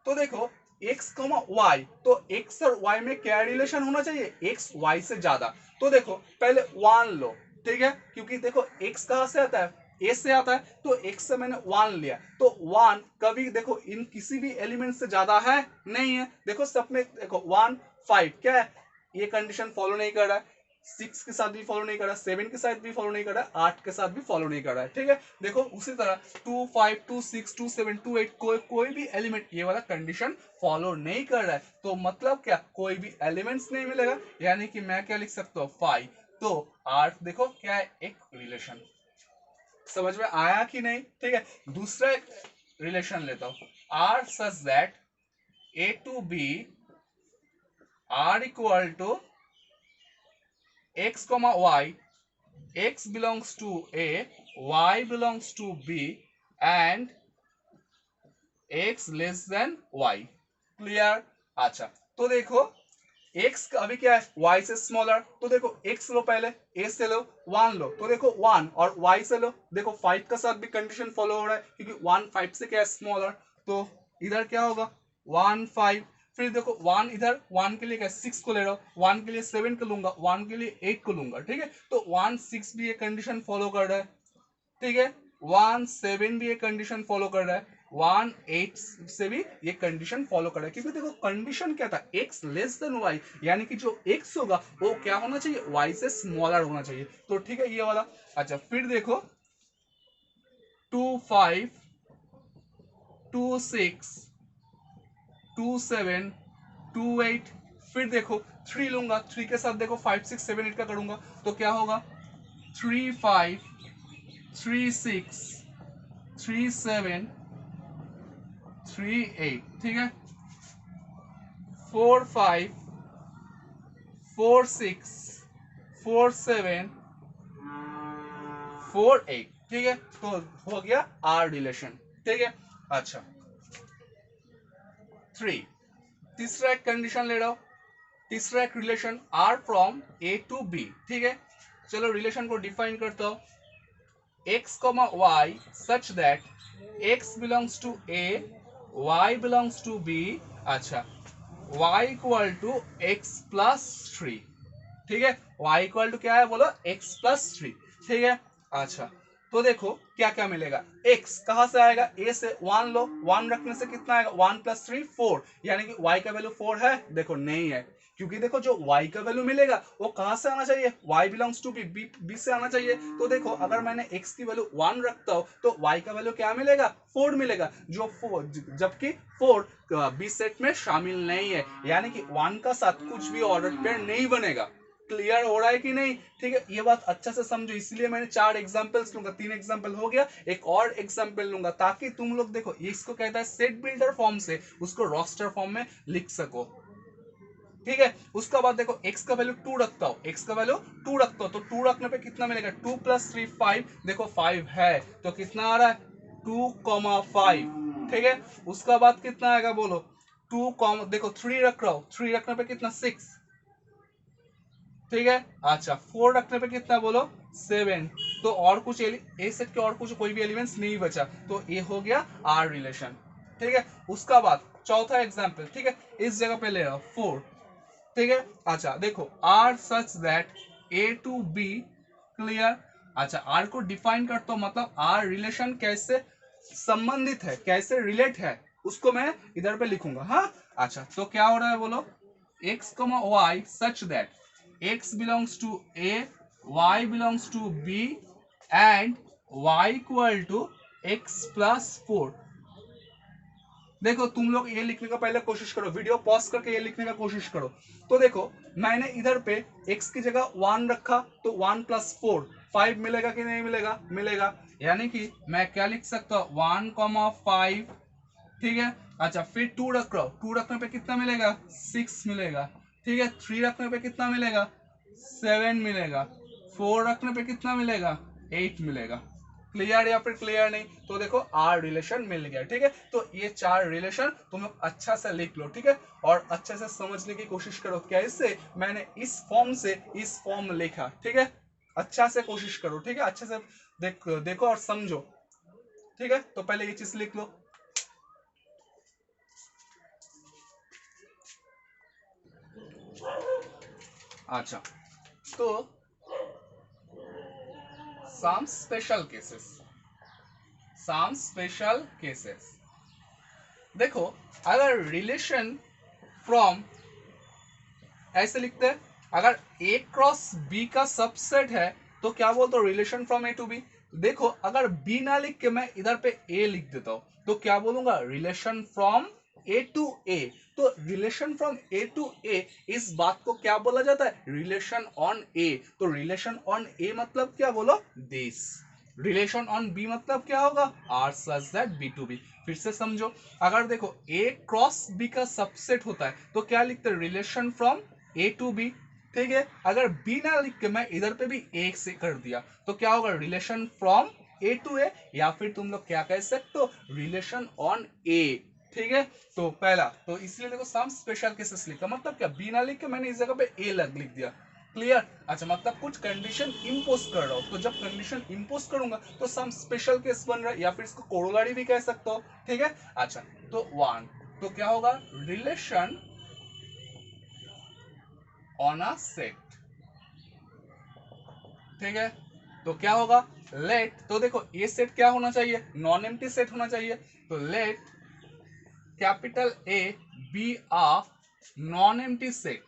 तो देखो x, y, तो x और y में क्या रिलेशन होना चाहिए, x y से ज्यादा। तो देखो पहले 1 लो, ठीक है, क्योंकि देखो x कहां से आता है, a से आता है, तो x से मैंने 1 लिया। तो 1 कभी देखो इन किसी भी एलिमेंट से ज्यादा है नहीं है। देखो सब में देखो 1 5 क्या है, ये कंडीशन फॉलो नहीं कर रहा है, 6 के साथ भी फॉलो नहीं कर रहा, 7 के साथ भी फॉलो नहीं कर रहा, 8 के साथ भी फॉलो नहीं कर रहा है, ठीक है। देखो उसी तरह 2 5 2 6 2 7 2 8 कोई भी एलिमेंट ये वाला कंडीशन फॉलो नहीं कर रहा है। तो मतलब क्या, कोई भी एलिमेंट्स नहीं मिलेगा, यानी कि मैं क्या लिख सकता हूँ 5। तो R देखो क्या है, एक रिलेशन। समझ में आया कि नहीं? ठीक है, दूसरा रिलेशन लेता हूं, R such that A to B R equal to x, y, x belongs to A, y belongs to B, and x less than y, clear. अच्छा तो देखो x का अभी क्या है, y से स्मॉलर, तो देखो x लो पहले, a से लो, 1 लो, तो देखो 1 और y से लो, देखो 5 का साथ भी कंडीशन फॉलो हो रहा है, क्योंकि 1 5 से क्या है, स्मॉलर। तो इधर क्या होगा 1 5, फिर देखो 1 इधर, 1 के लिए क्या 6 को ले रहा हूँ, 1 के लिए 7 को लूंगा, 1 के लिए 8 को लूंगा, ठीक है। तो 1 6 भी ये कंडीशन फॉलो कर रहा है, ठीक है। 1 7 भी ये कंडीशन फॉलो कर रहा है, 1 8 से भी ये कंडीशन फॉलो कर रहा है, क्योंकि देखो कंडीशन क्या था, x लेस देन y, यानी कि जो x होगा वो क्या होना चाहिए, y से स्मॉलर होना चाहिए। तो ठीक है ये वाला। अच्छा फिर देखो 2 5 2 6 2 7 2 8, फिर देखो 3 लूंगा, 3 के साथ देखो 5 6 7 8 का करूंगा, तो क्या होगा 3 5 3 6 3 7 3 8, ठीक है। 4 5 4 6 4 7 4 8, ठीक है। तो हो गया R रिलेशन, ठीक है। अच्छा 3, तीसरा एक कंडीशन ले रहा हूं, तीसरा एक relation R from A to B, ठीक है। चलो रिलेशन को डिफाइन करता हूं, x, y such that x belongs to A, y belongs to B। अच्छा y equal to x plus 3, ठीक है। y इक्वल टू क्या है बोलो, x प्लस 3, ठीक है। अच्छा तो देखो क्या क्या मिलेगा, x कहां से आएगा, a से 1 लो, 1 रखने से कितना आएगा, 1 प्लस 3 4, यानी कि y का वैल्यू 4 है, देखो नहीं है, क्योंकि देखो जो y का वैल्यू मिलेगा वो कहां से आना चाहिए, y बिलोंग्स टू b से आना चाहिए। तो देखो अगर मैंने x की वैल्यू 1 रखता हूं तो y का वैल्यू क्या मिलेगा, 4 मिलेगा, जो 4, जबकि 4 b सेट में शामिल नहीं है, यानी कि 1 का साथ कुछ भी ऑर्डर पेयर नहीं बनेगा। क्लियर हो रहा है कि नहीं? ठीक है, ये बात अच्छा से समझो, इसलिए मैंने 4 एग्जांपल्स लूंगा, 3 एग्जांपल हो गया, एक और एग्जांपल लूंगा, ताकि तुम लोग देखो ये इसको कहता है सेट बिल्डर फॉर्म से उसको रोस्टर फॉर्म में लिख सको, ठीक है। उसका बाद देखो x का वैल्यू 2 रखता हूं, x का वैल्यू 2 रखता हूं, तो 2 रखने पे कितना मिलेगा, 2 प्लस 3 5, देखो 5 है, तो कितना आ रहा है 2,5, ठीक है। उसका बाद कितना आएगा बोलो 2, देखो 3 रख रहा हूं, 3 रखने पे कितना 6, ठीक है। अच्छा 4 रखने पे कितना बोलो 7, तो और कुछ ए सेट के और कुछ कोई भी एलिमेंट्स नहीं बचा, तो ये हो गया R रिलेशन, ठीक है। उसका बाद चौथा एग्जाम्पल, ठीक है, इस जगह पे ले आओ 4, ठीक है। अच्छा देखो R such that A to B, clear. अच्छा आर को डिफाइन करता हूं, मतलब आर रिलेशन कैसे संबंधित है, कैसे रिलेट है, उसको मैं इधर पे लिखूंगा। हाँ अच्छा तो क्या हो रहा है बोलो, x, y such that x belongs to a, y belongs to b and y equal to x plus 4। देखो तुम लोग ये लिखने का पहले कोशिश करो, वीडियो पॉज करके ये लिखने का कोशिश करो। तो देखो मैंने इधर पे x की जगह 1 रखा, तो 1 प्लस 4 5 मिलेगा कि नहीं मिलेगा, मिलेगा। यानी कि मैं क्या लिख सकता हूँ 1,5, ठीक है। अच्छा फिर 2 रख रहा हूँ, 2 रखने पे कितना मिलेगा 6 मिलेगा, ठीक है। 3 रखने पे कितना मिलेगा 7 मिलेगा, 4 रखने पे कितना मिलेगा 8 मिलेगा। क्लियर या फिर क्लियर नहीं, तो देखो आर रिलेशन मिल गया, ठीक है। तो ये 4 रिलेशन तुम लोग अच्छा से लिख लो, ठीक है, और अच्छे से समझने की कोशिश करो कैसे मैंने इस फॉर्म से इस फॉर्म लिखा, ठीक है। अच्छा से कोशिश करो, ठीक है, अच्छे से देखो और समझो, ठीक है। तो पहले ये चीज लिख लो। अच्छा तो some special cases, some special cases, देखो अगर रिलेशन फ्रॉम ऐसे लिखते हैं, अगर ए क्रॉस बी का सबसेट है तो क्या बोलते हो relation from A to B. देखो अगर बी ना लिख के मैं इधर पे ए लिख देता हूं तो क्या बोलूंगा रिलेशन फ्रॉम ए टू ए। तो रिलेशन फ्रॉम ए टू ए, इस बात को क्या बोला जाता है रिलेशन ऑन ए। तो रिलेशन ऑन ए मतलब क्या बोलो दिस, रिलेशन ऑन बी मतलब क्या होगा R such that B to B. फिर से समझो, अगर देखो ए क्रॉस बी का सबसेट होता है तो क्या लिखते हैं relation from A to B, ठीक है। अगर बी ना लिख के मैं इधर पे भी ए से कर दिया तो क्या होगा रिलेशन फ्रॉम ए टू ए, या फिर तुम लोग क्या कह सकते हो रिलेशन ऑन ए, ठीक है। तो पहला तो इसलिए देखो सम स्पेशल केसेस लिखा, मतलब क्या बी ना लिख के मैंने इस जगह पे ए लिख दिया, क्लियर। अच्छा मतलब कुछ कंडीशन इंपोज कर रहा हूं, तो जब कंडीशन इंपोज करूंगा तो सम स्पेशल केस बन रहा है, या फिर इसको कोरोलारी भी कह सकते हो, ठीक है। अच्छा तो वन तो क्या होगा रिलेशन ऑन अ सेट, ठीक है। तो क्या होगा लेट, तो देखो ये सेट क्या होना चाहिए नॉन एम्प्टी सेट होना चाहिए। तो let capital A B a non empty set,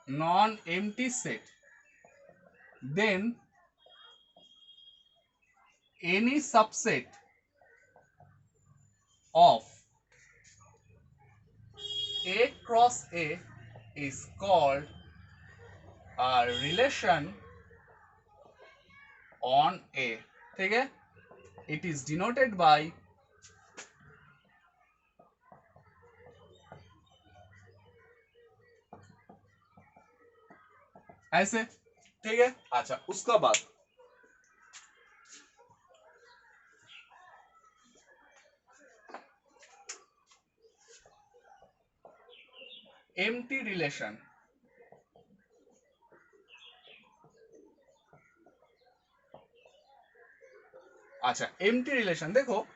non empty set, then any subset of A cross A is called a relation on A, ठीक है। It is denoted by ऐसे, ठीक है। अच्छा उसका बाद empty relation, अच्छा empty relation देखो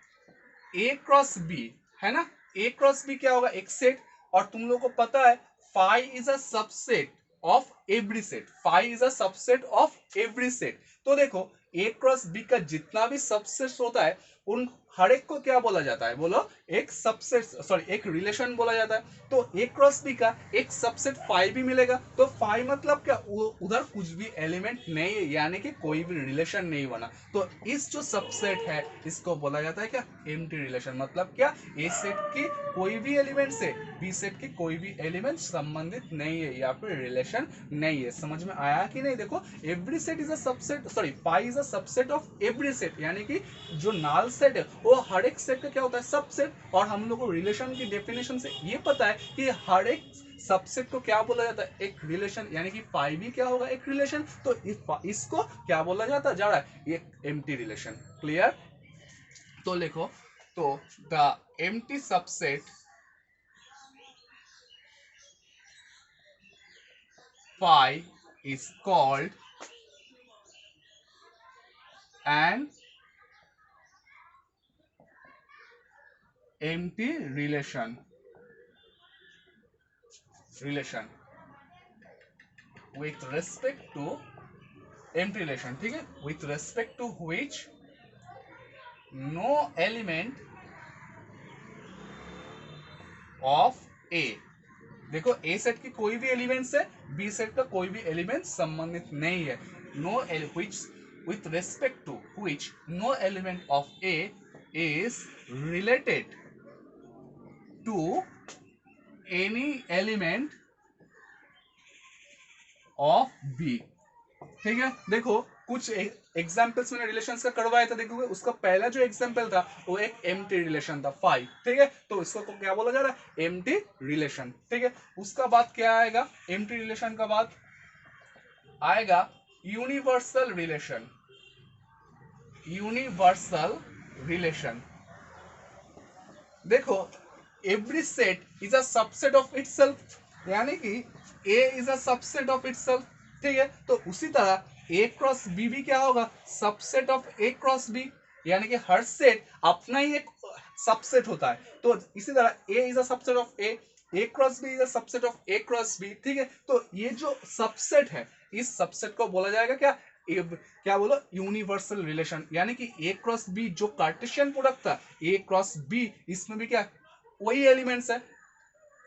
A क्रॉस बी है ना, A क्रॉस बी क्या होगा एक सेट, और तुम लोगों को पता है phi is a subset of every set, phi is a subset of every set. तो देखो A क्रॉस बी का जितना भी सबसेट होता है उन हर एक को क्या बोला जाता है बोलो एक सबसेट, सॉरी एक रिलेशन बोला जाता है। तो A क्रॉस बी का एक सबसेट फाई भी मिलेगा, तो फाई मतलब क्या उधर कुछ भी एलिमेंट नहीं है, यानी कि कोई भी रिलेशन नहीं बना। तो इस जो सबसेट है इसको बोला जाता है क्या एम्प्टी रिलेशन, मतलब क्या ए सेट की कोई भी एलिमेंट से बी सेट की कोई भी एलिमेंट संबंधित नहीं है या फिर रिलेशन नहीं है। समझ में आया कि नहीं। देखो every set is a subset, sorry pi is a subset of every set, यानी कि जो नाल सेट है वो हर एक सेट का क्या होता है सबसेट। और हम लोग को रिलेशन की डेफिनेशन से ये पता है कि हर एक सबसेट को क्या बोला जाता है एक रिलेशन, यानी कि पाई भी क्या होगा एक रिलेशन। तो इसको क्या बोला जाता जा रहा है एक एम्प्टी रिलेशन, क्लियर। तो लिखो तो the empty subset phi is called an empty relation with respect to empty relation, ठीक है, with respect to which no element of A, देखो A सेट की कोई भी एलिमेंट से B सेट का कोई भी एलिमेंट संबंधित नहीं है. No which with respect to which no element of A is related to any element of B. ठीक है, देखो कुछ एग्जाम्पल्स मैंने रिलेशंस का करवाया था. देखोगे उसका पहला जो एग्जाम्पल था वो एक एम्प्टी रिलेशन था 5. ठीक है, तो इसको क्या बोला जा रहा है, एम्प्टी रिलेशन. ठीक है, उसका बाद क्या आएगा, एम्प्टी रिलेशन का बाद आएगा यूनिवर्सल रिलेशन. देखो every set is a subset of itself, यानी कि A is a subset of itself. ठीक है, तो उसी तरह A क्रॉस B भी क्या होगा, subset of A cross B, यानी कि हर सेट अपना ही एक सबसेट होता है. तो इसी तरह A is a subset of A cross B is a subset of A cross B. ठीक है, तो ये जो सबसेट है इस सबसेट को बोला जाएगा क्या बोलो, यूनिवर्सल रिलेशन. यानी कि A क्रॉस B जो कार्टेशियन प्रोडक्ट था A क्रॉस B, इसमें भी क्या वही एलिमेंट्स है.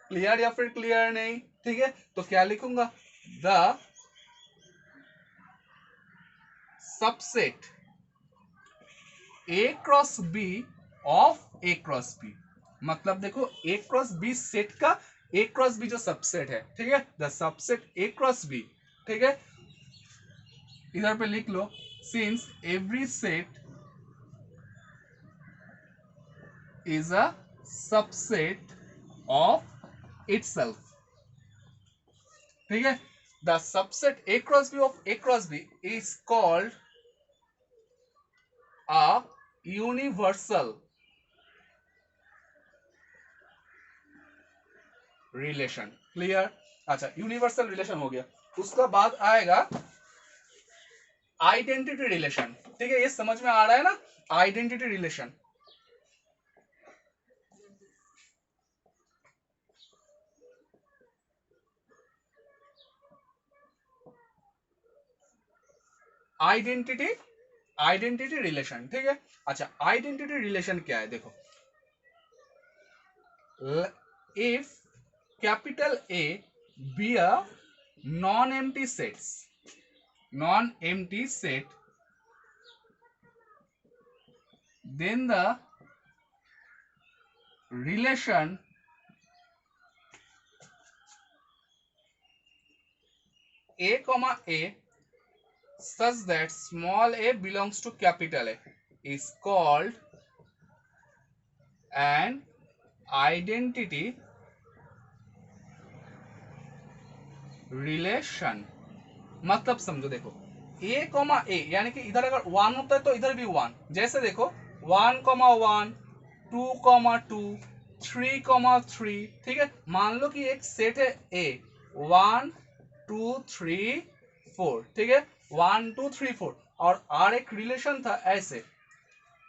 क्लियर या फिर क्लियर नहीं. ठीक है, तो क्या लिखूंगा, the subset A cross B of A cross B. मतलब देखो A क्रॉस B सेट का A क्रॉस B जो सबसेट है. ठीक है, the subset A cross B. ठीक है, इधर पे लिख लो, since every set is a subset of itself. ठीक है, the subset A cross B of A cross B is called a universal relation. Clear. अच्छा, यूनिवर्सल रिलेशन हो गया. उसका बाद आएगा आइडेंटिटी रिलेशन. ठीक है, ये समझ में आ रहा है ना, आइडेंटिटी रिलेशन. Identity relation. ठीक है, अच्छा आइडेंटिटी रिलेशन क्या है, देखो if capital A be a non-empty set, then the relation A comma A such that small a belongs to capital A is called an identity relation. मतलब समझो, देखो A comma A, यानी कि इधर अगर 1 होता है तो इधर भी 1. जैसे देखो 1 कॉमा 1, 2 कॉमा 2, 3 कॉमा 3. ठीक है, मान लो कि एक सेट है A 1 2 3 4. ठीक है, 1 2 3 4 और एक रिलेशन था ऐसे.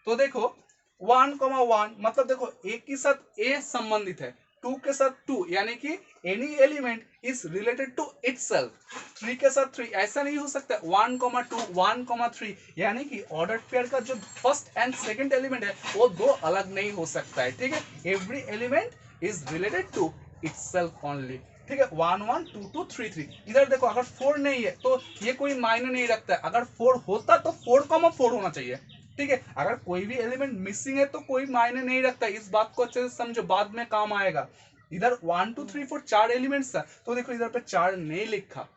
तो देखो 1 कॉमा 1 मतलब देखो A के साथ A संबंधित है, 2 के साथ 2, यानी कि any element is related to itself. 3 के साथ 3 ऐसा नहीं हो सकता. 1 कॉमा 2 1 कॉमा 3, यानी कि ऑर्डर पेयर का जो फर्स्ट एंड सेकंड एलिमेंट है वो दो अलग नहीं हो सकता है. ठीक है, every element is related to itself only. ठीक है, 1 1 2 2 3 3. इधर देखो अगर 4 नहीं है तो ये कोई मायने नहीं रखता है. अगर 4 होता तो 4 कॉमा 4 होना चाहिए. ठीक है, अगर कोई भी एलिमेंट मिसिंग है तो कोई मायने नहीं रखता. इस बात को अच्छे से समझो, बाद में काम आएगा. इधर 1 2 3 4 4 एलिमेंट्स था, तो देखो इधर पे 4 नहीं लिखा.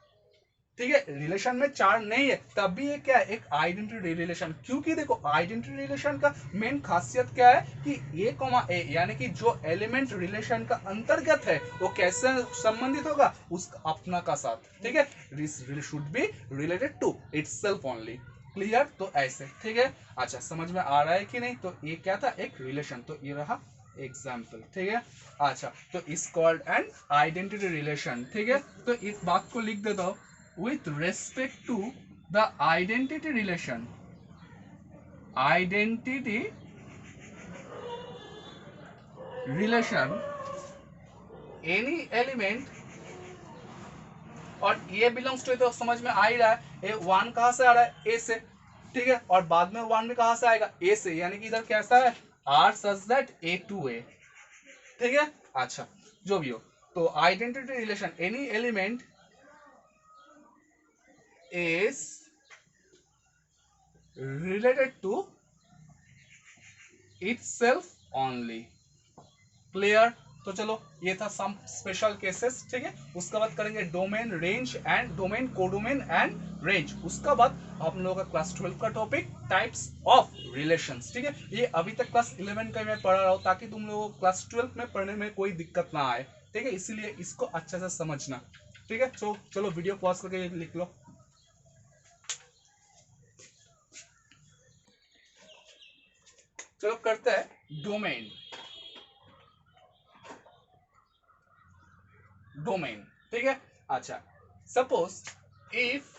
ठीक है, रिलेशन में 4 नहीं है, तब भी ये क्या है, एक आइडेंटिटी रिलेशन. क्योंकि देखो आइडेंटिटी रिलेशन का मेन खासियत क्या है कि A कॉमा A, यानी कि जो एलिमेंट रिलेशन का अंतर्गत है वो कैसे संबंधित होगा, उसका अपना का साथ. ठीक है, should be related to itself only. Clear. तो ऐसे. ठीक है, अच्छा समझ में आ रहा है कि नहीं. तो ये क्या था, एक रिलेशन. तो ये रहा एग्जाम्पल. ठीक है, अच्छा तो is called an identity relation. ठीक है, तो इस बात को लिख देता हूं, with respect to the identity relation, identity relation any element, और ए बिलोंग्स टू, तो समझ में आ ही रहा है, ए वन कहां से आ रहा है, ए से, ठीक है, और बाद में वन भी कहां से आएगा, ए से, यानी कि इधर कैसा है, R such that A to A, ठीक है। अच्छा, जो भी हो, तो identity relation any element is related to itself only. Clear? तो चलो, ये था सम स्पेशल केसेस, ठीक है। उसका बाद करेंगे domain, range and domain, codomain and range. उसका बाद हम लोगों का क्लास 12 का टॉपिक टाइप्स ऑफ रिलेशंस, ठीक है। ये अभी तक क्लास 11 का मैं पढ़ा रहा हूँ ताकि तुम लोगों को क्लास 12 में पढ़ने में कोई दिक्कत ना आए, ठीक है, इसीलिए इसको अच्छे से समझना, ठीक है। तो चलो वीडियो पॉज करके लिख लो। चलो करते हैं डोमेन। डोमेन, ठीक है। अच्छा, suppose if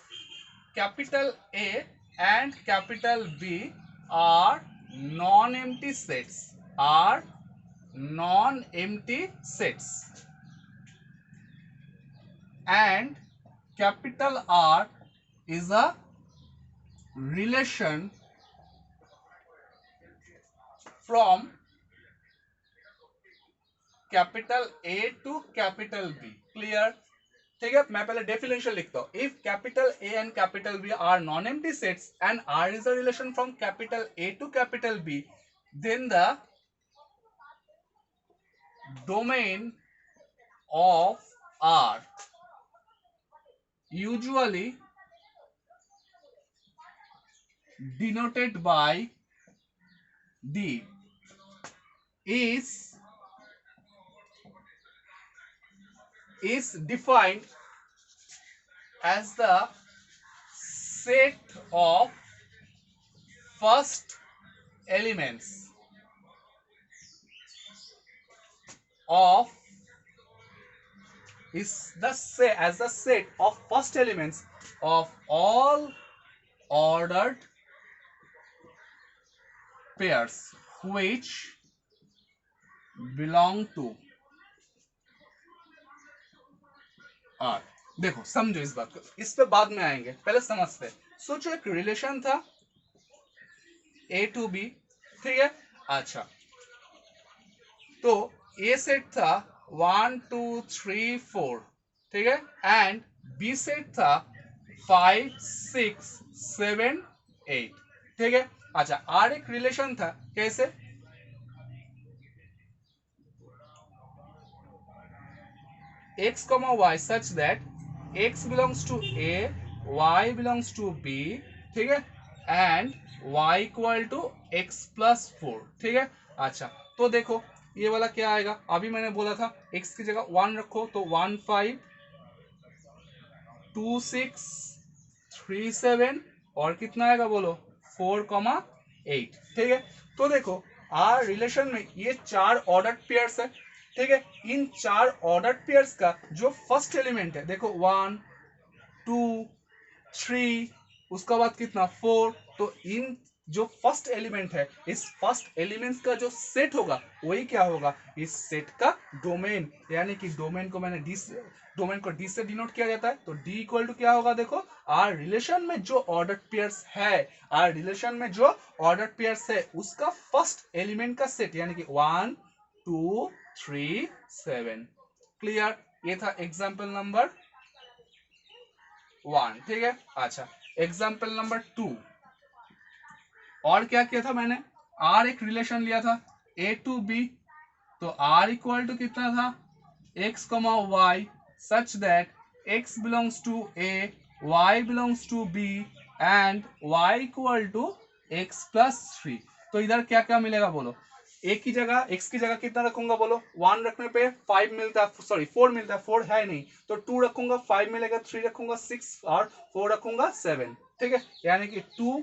capital A and capital B are non empty sets, are non empty sets, and capital R is a relation from capital A to capital B. Clear? ठीक है, मैं पहले डेफिनेशन लिखता हूं। If capital A and capital B are non empty sets and R is a relation from capital A to capital B, then the domain of R usually denoted by D is defined as the set of first elements of as the set of first elements of all ordered pairs which belong to R। देखो, समझो इस बात को, इस पे बाद में आएंगे, पहले समझते हैं। सोचो एक रिलेशन था A to B, ठीक है। अच्छा, तो A सेट था 1 2 3 4, ठीक है, एंड B सेट था 5 6 7 8, ठीक है। अच्छा, R एक रिलेशन था, कैसे, x comma y such that x belongs to A, y belongs to B, ठीक है, and y equal to x plus 4, ठीक है। अच्छा, तो देखो ये वाला क्या आएगा, अभी मैंने बोला था x की जगह 1 रखो, तो 1 5 2 6 3 7, और कितना आएगा बोलो, 4,8, ठीक है। तो देखो आर रिलेशन में ये 4 ऑर्डर पेयर्स है, ठीक है। इन 4 ऑर्डर पेयर्स का जो फर्स्ट एलिमेंट है, देखो 1 2 3, उसका बाद कितना 4, तो इन जो फर्स्ट एलिमेंट है, इस फर्स्ट एलिमेंट्स का जो सेट होगा वही क्या होगा, इस सेट का डोमेन, यानी कि डोमेन को मैंने डी से डिनोट किया जाता है, तो डी इक्वल टू क्या होगा, देखो आर रिलेशन में जो ऑर्डर पेयर्स है, आर रिलेशन में जो ऑर्डर पेयर्स है उसका फर्स्ट एलिमेंट का सेट, यानी कि 1 2 3 7। क्लियर? ये था एग्जाम्पल नंबर 1, ठीक है। अच्छा, एग्जाम्पल नंबर 2, और क्या किया था मैंने, आर एक रिलेशन लिया था A to B, तो आर इक्वल टू कितना था, x, y such that x belongs to A, y belongs to B and y equal to x plus 3। तो इधर क्या क्या मिलेगा बोलो, a की जगह x की जगह कितना रखूंगा बोलो, 1 रखने पे 5 मिलता है, सॉरी 4 मिलता है, 4 है नहीं, तो 2 रखूंगा, 5 मिलेगा, 3 रखूंगा 6, और 4 रखूंगा 7, ठीक है, यानी कि 2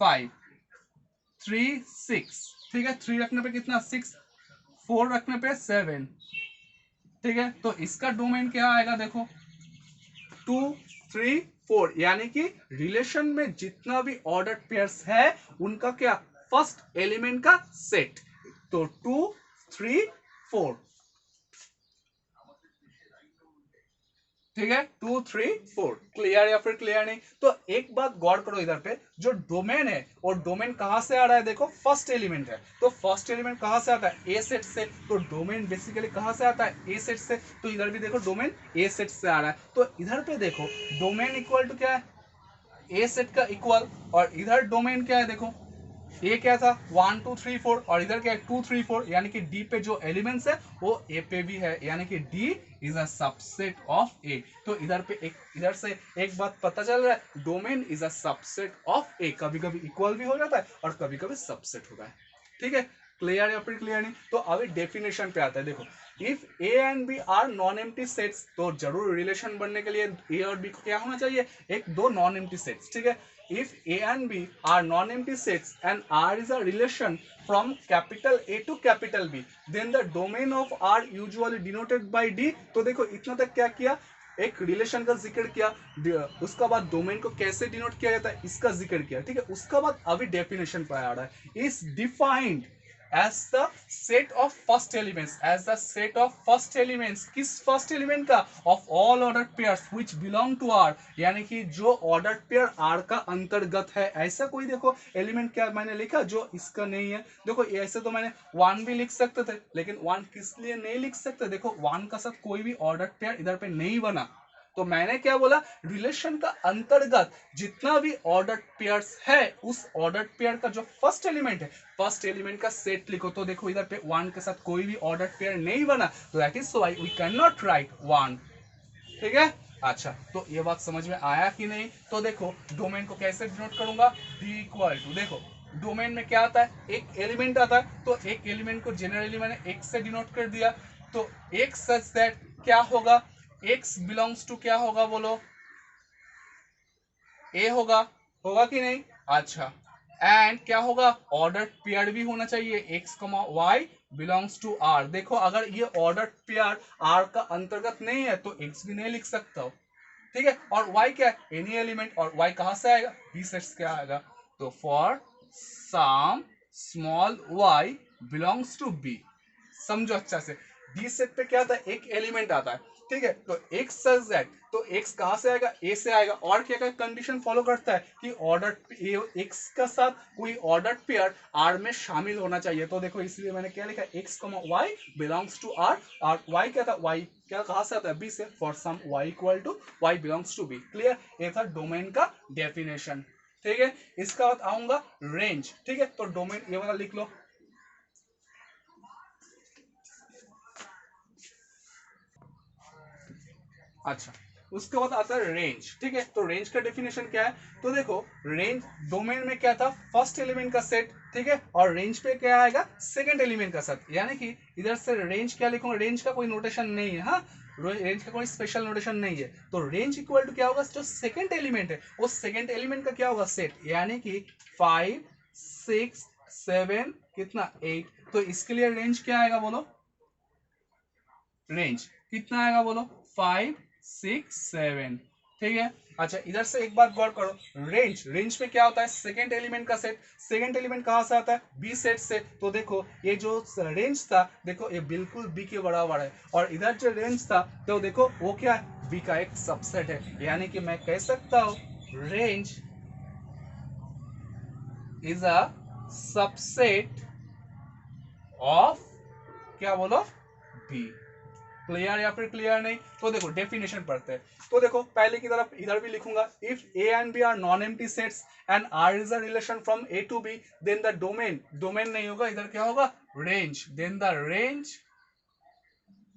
5 3 6, ठीक है, 3 रखने पे कितना 6, 4 रखने पे 7, ठीक है। तो इसका डोमेन क्या आएगा, देखो 2 3 4, यानी कि रिलेशन में जितना भी ऑर्डर पेयर्स है उनका क्या, फर्स्ट एलिमेंट का सेट, तो 2 3 4, ठीक है, 2 3 4, क्लियर या फिर क्लियर नहीं? तो एक बात गौर करो इधर पे, जो डोमेन है और डोमेन कहां से आ रहा है, देखो फर्स्ट एलिमेंट है, तो फर्स्ट एलिमेंट कहां से आता है, ए सेट से, तो डोमेन बेसिकली कहां से आता है, ए सेट से, तो इधर भी देखो डोमेन ए सेट से आ रहा है, तो इधर पे देखो डोमेन इक्वल टू क्या है, ए सेट का इक्वल, और इधर डोमेन क्या है, देखो ए क्या था 1 2 3 4, और इधर क्या है 2 3 4, यानी कि डी पे जो एलिमेंट्स है वो ए पे भी है, यानी कि D is a subset of A. तो इधर पे एक, इधर से एक बात पता चल रहा है, domain is a subset of A, कभी कभी इक्वल भी हो जाता है और कभी कभी सबसेट होता है, ठीक है, क्लियर या फिर क्लियर नहीं? तो अभी डेफिनेशन पे आता है, देखो if A and B are non empty sets, तो जरूर रिलेशन बनने के लिए ए और बी को क्या होना चाहिए, एक दो नॉन एम्प्टी सेट्स, ठीक है। If A and B are non-empty sets and R is a relation from capital A to capital B, then the domain of R usually denoted by D। तो देखो इतना तक क्या किया, एक रिलेशन का जिक्र किया, उसका बाद डोमेन को कैसे डिनोट किया जाता है इसका जिक्र किया, ठीक है। उसका बाद अभी डेफिनेशन पे आ रहा है, is defined as the set of first elements, as the set of first elements, किस first element का, of all ordered pairs which belong to R, यानी कि जो ordered pair R का अंतर्गत है, ऐसा कोई देखो एलिमेंट क्या मैंने लिखा जो इसका नहीं है, देखो ऐसे तो मैंने 1 भी लिख सकते थे, लेकिन 1 किस लिए नहीं लिख सकते, देखो 1 का साथ कोई भी ऑर्डर पेयर इधर पे नहीं बना, तो मैंने क्या बोला, रिलेशन का अंतर्गत जितना भी ऑर्डर पेयर्स है, उस ऑर्डर पेयर का जो फर्स्ट एलिमेंट है, फर्स्ट एलिमेंट का सेट लिखो, तो देखो इधर पे 1 के साथ कोई भी ऑर्डर पेयर नहीं बना, तो that is why we can not write 1, ठीक है। अच्छा, तो ये बात समझ में आया कि नहीं? तो देखो डोमेन को कैसे डिनोट करूंगा, डी इक्वल टू, देखो डोमेन में क्या आता है, एक एलिमेंट आता है, तो एक एलिमेंट को जनरली मैंने x से डिनोट कर दिया, तो x सच दैट क्या होगा, x बिलोंग्स टू क्या होगा, बोलो a होगा, होगा कि नहीं? अच्छा, एंड क्या होगा, ऑर्डर पेयर भी होना चाहिए, x y belongs to r। देखो अगर ये ऑर्डर पेयर r का अंतर्गत नहीं है तो x भी नहीं लिख सकता हो, ठीक है। और y क्या है, एनी एलिमेंट, और y कहां से आएगा, b सेट्स क्या आएगा, तो for some small y belongs to b, समझो अच्छा से, डी सेट पे क्या आता है, एक एलिमेंट आता है, ठीक है, तो x सच दैट, तो x कहां से आएगा, a से आएगा, और क्या क्या कंडीशन फॉलो करता है कि ऑर्डर x का साथ कोई ऑर्डर पेयर r में शामिल होना चाहिए, तो देखो इसलिए मैंने क्या लिखा, x y belongs to r, और y क्या था, y क्या कहां से आता है, b से, for some y equal to y belongs to b, clear, ये था डोमेन का डेफिनेशन, ठीक है। इसका बाद आऊंगा रेंज, ठीक है, तो डोमेन ये वाला लिख लो, अच्छा, उसके बाद आता है रेंज, ठीक है, तो रेंज का डेफिनेशन क्या है, तो देखो रेंज डोमेन में क्या था, फर्स्ट एलिमेंट का सेट, ठीक है, और रेंज पे क्या आएगा, सेकंड एलिमेंट का सेट, यानी कि इधर से रेंज क्या लिखूंगा, रेंज का कोई नोटेशन नहीं है, हाँ रेंज का कोई स्पेशल नोटेशन नहीं है, तो रेंज इक्वल टू क्या होगा, जो सेकंड एलिमेंट है वो सेकंड एलिमेंट का क्या होगा, सेट, यानी कि 5 6 7 कितना 8, तो इसके लिए रेंज क्या आएगा, बोलो रेंज कितना आएगा, बोलो 5 6 7, ठीक है। अच्छा, इधर से एक बात गौर करो, रेंज, रेंज में क्या होता है, सेकंड एलिमेंट का सेट, सेकंड एलिमेंट कहां से आता है, बी सेट से, तो देखो ये जो रेंज था, देखो ये बिल्कुल बी के बराबर है, और इधर जो रेंज था तो देखो वो क्या है, बी का एक सबसेट है, यानी कि मैं कह सकता हूं range is a subset of क्या, बोलो बी, क्लियर या फिर क्लियर नहीं? तो देखो डेफिनेशन पढ़ते हैं, तो देखो पहले की तरफ इधर भी लिखूंगा, if A and B are non empty sets and R is a relation from A to B, then the domain, domain नहीं होगा इधर, क्या होगा, range, then the range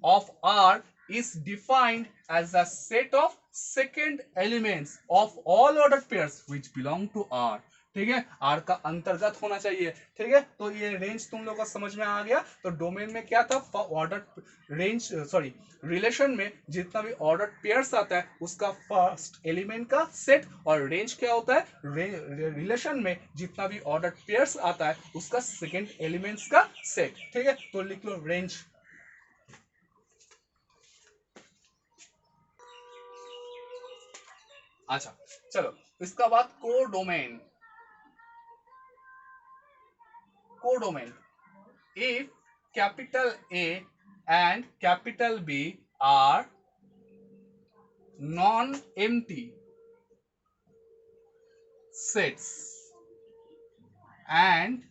of R is defined as a set of second elements of all ordered pairs which belong to R, ठीक है, R का अंतर्गत होना चाहिए, ठीक है। तो ये रेंज तुम लोग का समझ में आ गया, तो डोमेन में क्या था, ऑर्डर रेंज सॉरी रिलेशन में जितना भी ऑर्डर पेयर्स आता है उसका फर्स्ट एलिमेंट का सेट, और रेंज क्या होता है, रिलेशन में जितना भी ऑर्डर पेयर्स आता है उसका सेकेंड एलिमेंट्स का सेट, ठीक है, तो लिख लो रेंज। अच्छा, चलो इसका बाद codomain, codomain if capital A and capital B are non-empty sets and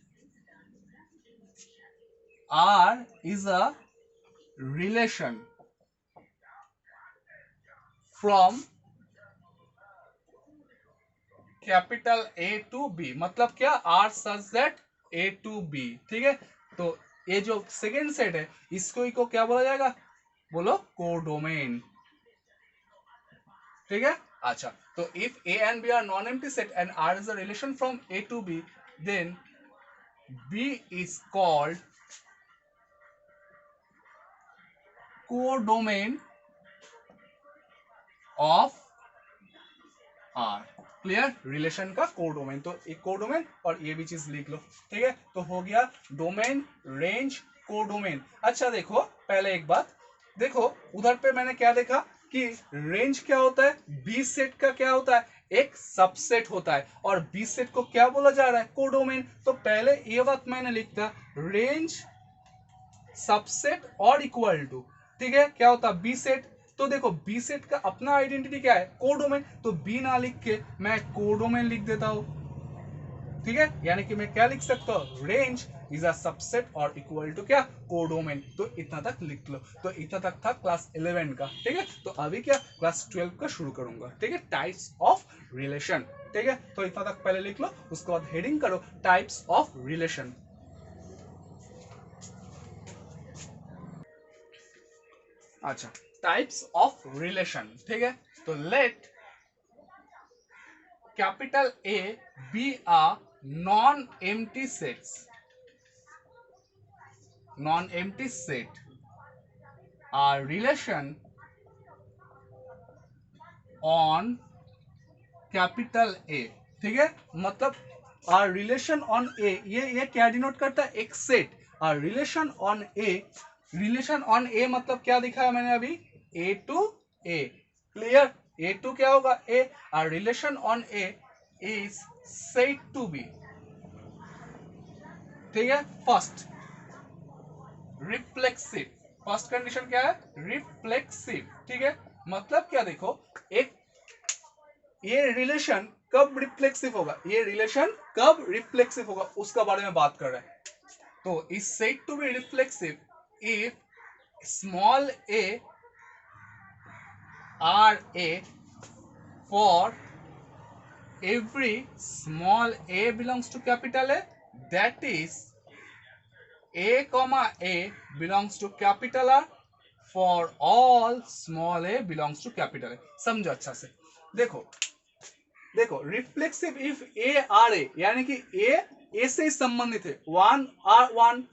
R is a relation from capital A to B, मतलब क्या, R such that A to B, ठीक है। तो ये जो सेकेंड सेट है इसको ही को क्या बोला जाएगा, बोलो, कोडोमेन, ठीक है। अच्छा, तो if A and B are non-empty set and R is a relation from A to B, then B is called codomain of R। Clear, relation का कोडोमेन, तो एक कोडोमेन और ये भी चीज लिख लो, ठीक है। तो हो गया डोमेन, रेंज, कोडोमेन। अच्छा देखो, पहले एक बात देखो, उधर पे मैंने क्या देखा कि रेंज क्या होता है, बी सेट का क्या होता है, एक सबसेट होता है, और बी सेट को क्या बोला जा रहा है, कोडोमेन। तो पहले ये बात मैंने लिखा, रेंज सबसेट और इक्वल टू, ठीक है, क्या होता है, बी सेट। तो देखो बी सेट का अपना आइडेंटिटी क्या है, कोडोमेन, तो बी ना लिख के मैं कोडोमेन लिख देता हूं, ठीक है। यानी कि मैं क्या लिख सकता हूं, रेंज इज अ सबसेट और इक्वल टू क्या, कोडोमेन। तो इतना तक लिख लो। तो इतना तक था क्लास 11 का, ठीक है। तो अभी क्या, क्लास 12 का शुरू करूंगा, ठीक है, टाइप्स ऑफ रिलेशन, ठीक है। तो इतना तक पहले लिख लो, उसके बाद हेडिंग करो टाइप्स ऑफ रिलेशन। अच्छा, टाइप्स ऑफ रिलेशन, ठीक है। तो let capital A B are non empty sets, non empty set R relation on capital A, ठीक है। मतलब आर रिलेशन ऑन ए, ये क्या डिनोट करता है, एक सेट। R relation on A, relation on A मतलब क्या दिखाया मैंने अभी, A to A, clear. A to क्या होगा, A. R relation on A is set to B, ठीक है। फर्स्ट रिफ्लेक्सिव, फर्स्ट कंडीशन क्या है, रिफ्लेक्सिव, ठीक है। मतलब क्या, देखो एक, ये रिलेशन कब रिफ्लेक्सिव होगा, ये रिलेशन कब रिफ्लेक्सिव होगा उसका बारे में बात कर रहे हैं। तो is said to be reflexive if small A R A for every small a belongs to capital A, that is a comma a belongs to capital R for all small a belongs to capital A। समझो अच्छा से, देखो देखो reflexive if A R ए, यानी कि ए से ही संबंधित है, 1 आर 1,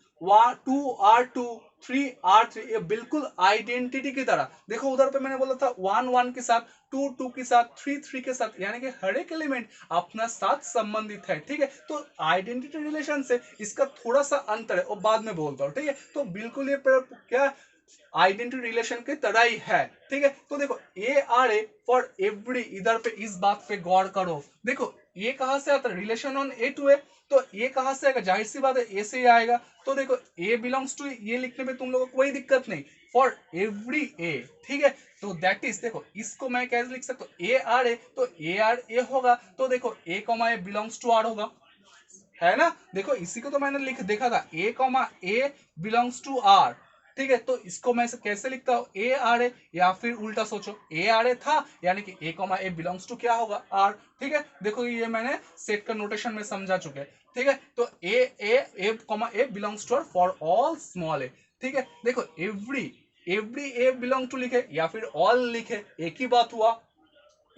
2 आर 2, 3 आर 3, ये बिल्कुल आइडेंटिटी की तरह। देखो उधर पे मैंने बोला था 1 1 के साथ, 2 2 के साथ, 3 3 के साथ, यानी कि हर एक एलिमेंट अपना साथ संबंधित है, ठीक है। तो आइडेंटिटी रिलेशन से इसका थोड़ा सा अंतर है, और बाद में बोलता हूँ, ठीक है। तो बिल्कुल ये क्या आइडेंटिटी रिलेशन के तरह ही है, ठीक है। तो देखो ए आर ए फॉर एवरी, इधर पे इस बात पे गौर करो। देखो ये कहां से आता है, रिलेशन ऑन ए टू ए, तो ये कहां से आएगा, जाहिर सी बात है ए से ही आएगा। तो देखो ए बिलोंग्स टू, ये लिखने में तुम लोगों को कोई दिक्कत नहीं, फॉर एवरी ए, ठीक है। तो दैट इज, देखो इसको मैं कैसे लिख सकता हूँ, ए आर ए, तो ए आर ए होगा, तो देखो A comma A belongs to R होगा, है ना। देखो इसी को तो मैंने लिख देखा था, A comma A belongs to R, ठीक है। तो इसको मैं कैसे लिखता हूँ, ए आर ए, या फिर उल्टा सोचो, ए आर ए था यानी कि ए कॉमा ए बिलोंग्स टू क्या होगा, आर, ठीक है। देखो ये मैंने सेट का नोटेशन में समझा चुके हैं, ठीक है। तो A comma A belongs to R for all small A, ठीक है। देखो एवरी ए बिलोंग टू लिखे या फिर ऑल लिखे, एक ही बात हुआ।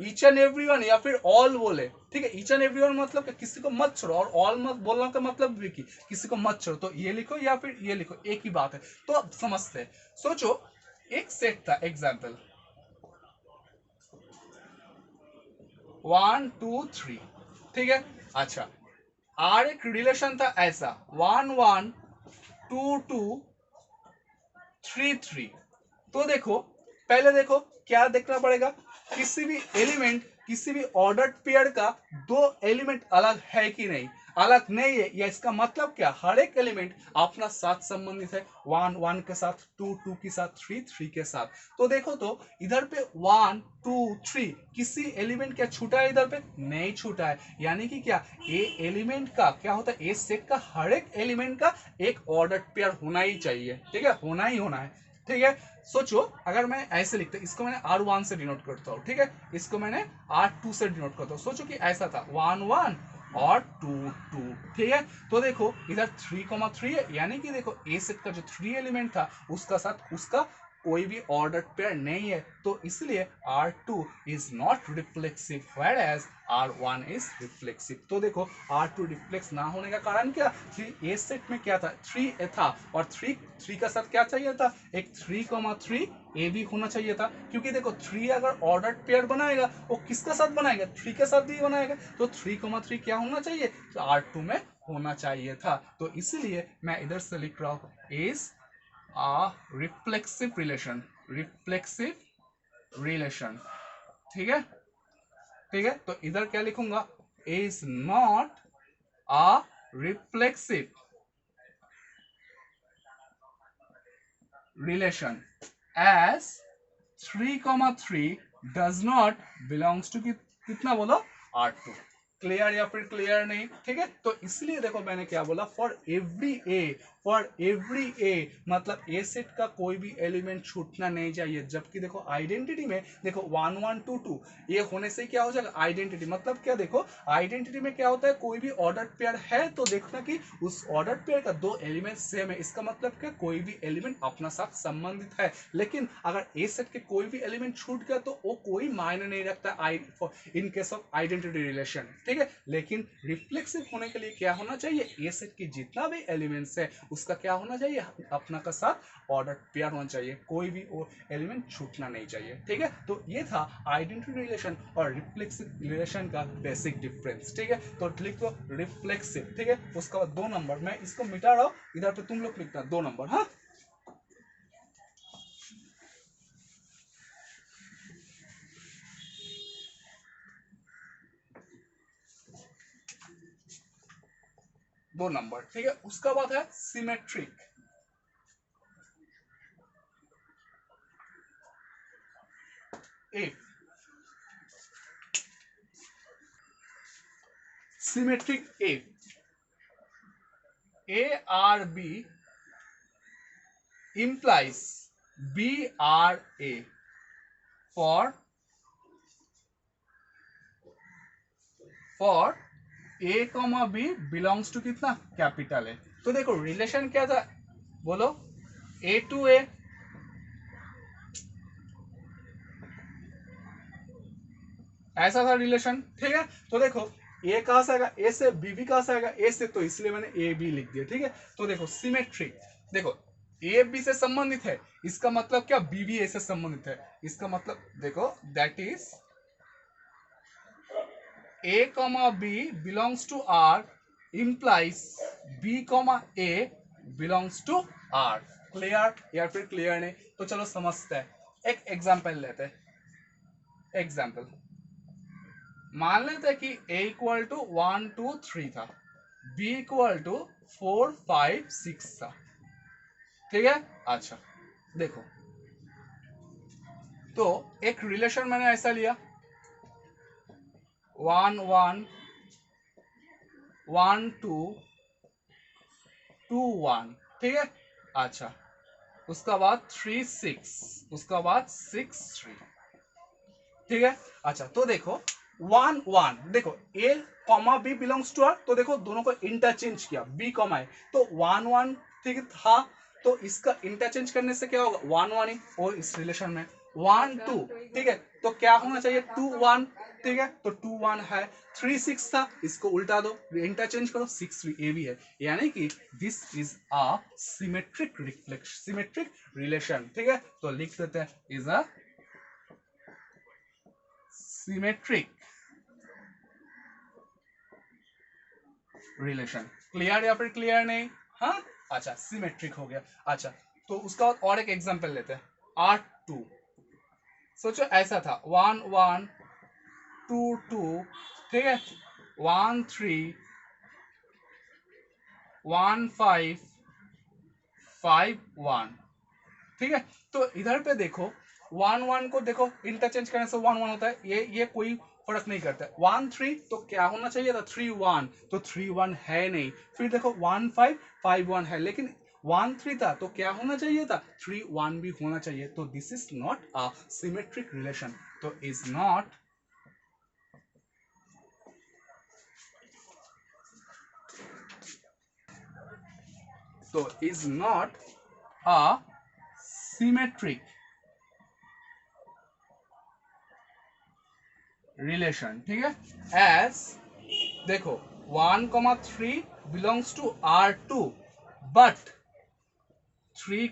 ईच एंड एवरीवन या फिर ऑल बोले, ठीक है। ईच एंड एवरीवन मतलब कि किसी को मत छोड़ो, और ऑल मत बोलने का मतलब भी कि किसी को मत छोड़ो, तो ये लिखो या फिर ये लिखो, एक ही बात है। तो अब समझते हैं, सोचो एक सेट था, एग्जाम्पल 1 2 3, ठीक है। अच्छा, आर एक रिलेशन था ऐसा 1 1 2 2 3 3। तो देखो पहले देखो क्या देखना पड़ेगा, किसी भी एलिमेंट, किसी भी ऑर्डर्ड पेयर का दो एलिमेंट अलग है कि नहीं। अलग नहीं है, या इसका मतलब क्या, हर एक एलिमेंट अपना साथ संबंधित है, 1 1 के साथ, 2 2 के साथ, 3 3 के साथ। तो देखो तो इधर पे 1 2 3 किसी एलिमेंट क्या छूटा है, इधर पे नहीं छूटा है, यानी कि क्या, ए एलिमेंट का क्या होता है, ए सेट का हर एक एलिमेंट का एक ऑर्डर पेयर होना ही चाहिए, ठीक है, होना ही होना है, ठीक है। सोचो अगर मैं ऐसे लिखता, इसको मैंने R1 से डिनोट करता हूँ, ठीक है, इसको मैंने R2 से डिनोट करता हूँ। सोचो कि ऐसा था 1 1 और 2 2, ठीक है। तो देखो इधर 3,3 है, यानी कि देखो ए सेट का जो 3 एलिमेंट था उसका साथ उसका कोई भी ऑर्डर पेयर नहीं है, तो इसलिए R2 is not reflexive whereas R1 is reflexive. तो देखो R2 रिफ्लेक्स ना होने का कारण क्या, कि ए सेट में क्या था, 3 था, और 3 का साथ क्या चाहिए था, एक 3,3 ए भी होना चाहिए था, क्योंकि देखो 3 अगर ऑर्डर पेयर बनाएगा वो किसका साथ बनाएगा, 3 के साथ भी बनाएगा, तो 3,3 क्या होना चाहिए, तो R2 में होना चाहिए था। तो इसलिए मैं इधर से लिख रहा हूँ is a reflexive relation, reflexive relation, ठीक है, ठीक है। तो इधर क्या लिखूंगा, is not a reflexive relation as 3,3 does not belongs to कितना बोलो, R2। क्लियर या फिर क्लियर नहीं, ठीक है। तो इसलिए देखो मैंने क्या बोला, फॉर एवरी ए मतलब ए सेट का कोई भी एलिमेंट छूटना नहीं चाहिए, जबकि देखो आइडेंटिटी में देखो 1 1 2 2 ये होने से क्या हो जाएगा, आइडेंटिटी मतलब क्या, देखो आइडेंटिटी में क्या होता है, कोई भी ऑर्डर पेयर है तो देखना कि उस ऑर्डर पेयर का 2 एलिमेंट सेम है, इसका मतलब क्या, कोई भी एलिमेंट अपना साथ संबंधित है। लेकिन अगर ए सेट के कोई भी एलिमेंट छूट गया तो वो कोई मायने नहीं रखता in case of identity relation, ठीक है। लेकिन रिफ्लेक्सिव होने के लिए क्या होना चाहिए, ए सेट की जितना भी एलिमेंट्स है उसका क्या होना चाहिए, अपना का साथ ऑर्डर पेयर होना चाहिए, कोई भी वो एलिमेंट छूटना नहीं चाहिए, ठीक है। तो ये था आइडेंटिटी रिलेशन और रिफ्लेक्सिव रिलेशन का बेसिक डिफरेंस, ठीक है। तो लिख दो रिफ्लेक्सिव, ठीक है। उसका बाद 2 नंबर, मैं इसको मिटा रहा हूं, इधर पे तुम लोग लिखना 2 नंबर, हाँ। दो नंबर, ठीक है। उसका बाद है symmetric, if symmetric if A R B implies B R A for A comma B belongs to कितना, कैपिटल है। तो देखो रिलेशन क्या था, बोलो A to A, ऐसा था रिलेशन, ठीक है। तो देखो ए कहां से आएगा, ए से, बी भी कहां से आएगा, ए से, तो इसलिए मैंने ए बी लिख दिया, ठीक है। तो देखो सिमेट्रिक, देखो ए बी से संबंधित है, इसका मतलब क्या, बी भी ए से संबंधित है, इसका मतलब देखो that is A comma B belongs to R implies B comma A belongs to R। Clear या फिर क्लियर नहीं, तो चलो समझते हैं, एक एग्जांपल लेते हैं। एग्जांपल मान लेते हैं कि A इक्वल टू 1 2 3 था, B इक्वल टू 4 5 6 था, ठीक है। अच्छा देखो, तो एक रिलेशन मैंने ऐसा लिया 1 1 1 2 2 1, ठीक है। अच्छा उसका बाद 3 6, उसका बाद 6 3, ठीक है। अच्छा तो देखो 1 1, देखो A comma B belongs to R, तो देखो दोनों को इंटरचेंज किया, बी कॉमा है तो 1 1, ठीक था। तो इसका इंटरचेंज करने से क्या होगा, 1 1 ही, और इस रिलेशन में 1 2, ठीक है। तो क्या होना चाहिए 2 1, ठीक है। तो 2 1 है, 3 6 था, इसको उल्टा दो, इंटरचेंज करो, 6 3 ए भी है, यानी कि this is a symmetric reflection, symmetric relation, ठीक है। तो लिख देते हैं is a symmetric relation. Clear या फिर क्लियर नहीं, हाँ। अच्छा सिमेट्रिक हो गया। अच्छा तो उसका और एक एग्जांपल लेते हैं, R2। सोचो ऐसा था 1 1 2 2, ठीक है, 1 3 1551, ठीक है। तो इधर पे देखो 1 1 को देखो इंटरचेंज करने से 1 1 होता है, ये कोई फर्क नहीं करता है। 1 3 तो क्या होना चाहिए था 3 1, तो 3 1 है नहीं। फिर देखो 1551 है, लेकिन 1 3 था तो क्या होना चाहिए था 3 1 भी होना चाहिए। तो this is not a symmetric relation, तो is not a symmetric relation, ठीक है। एज देखो 1 3 belongs to R2 but 3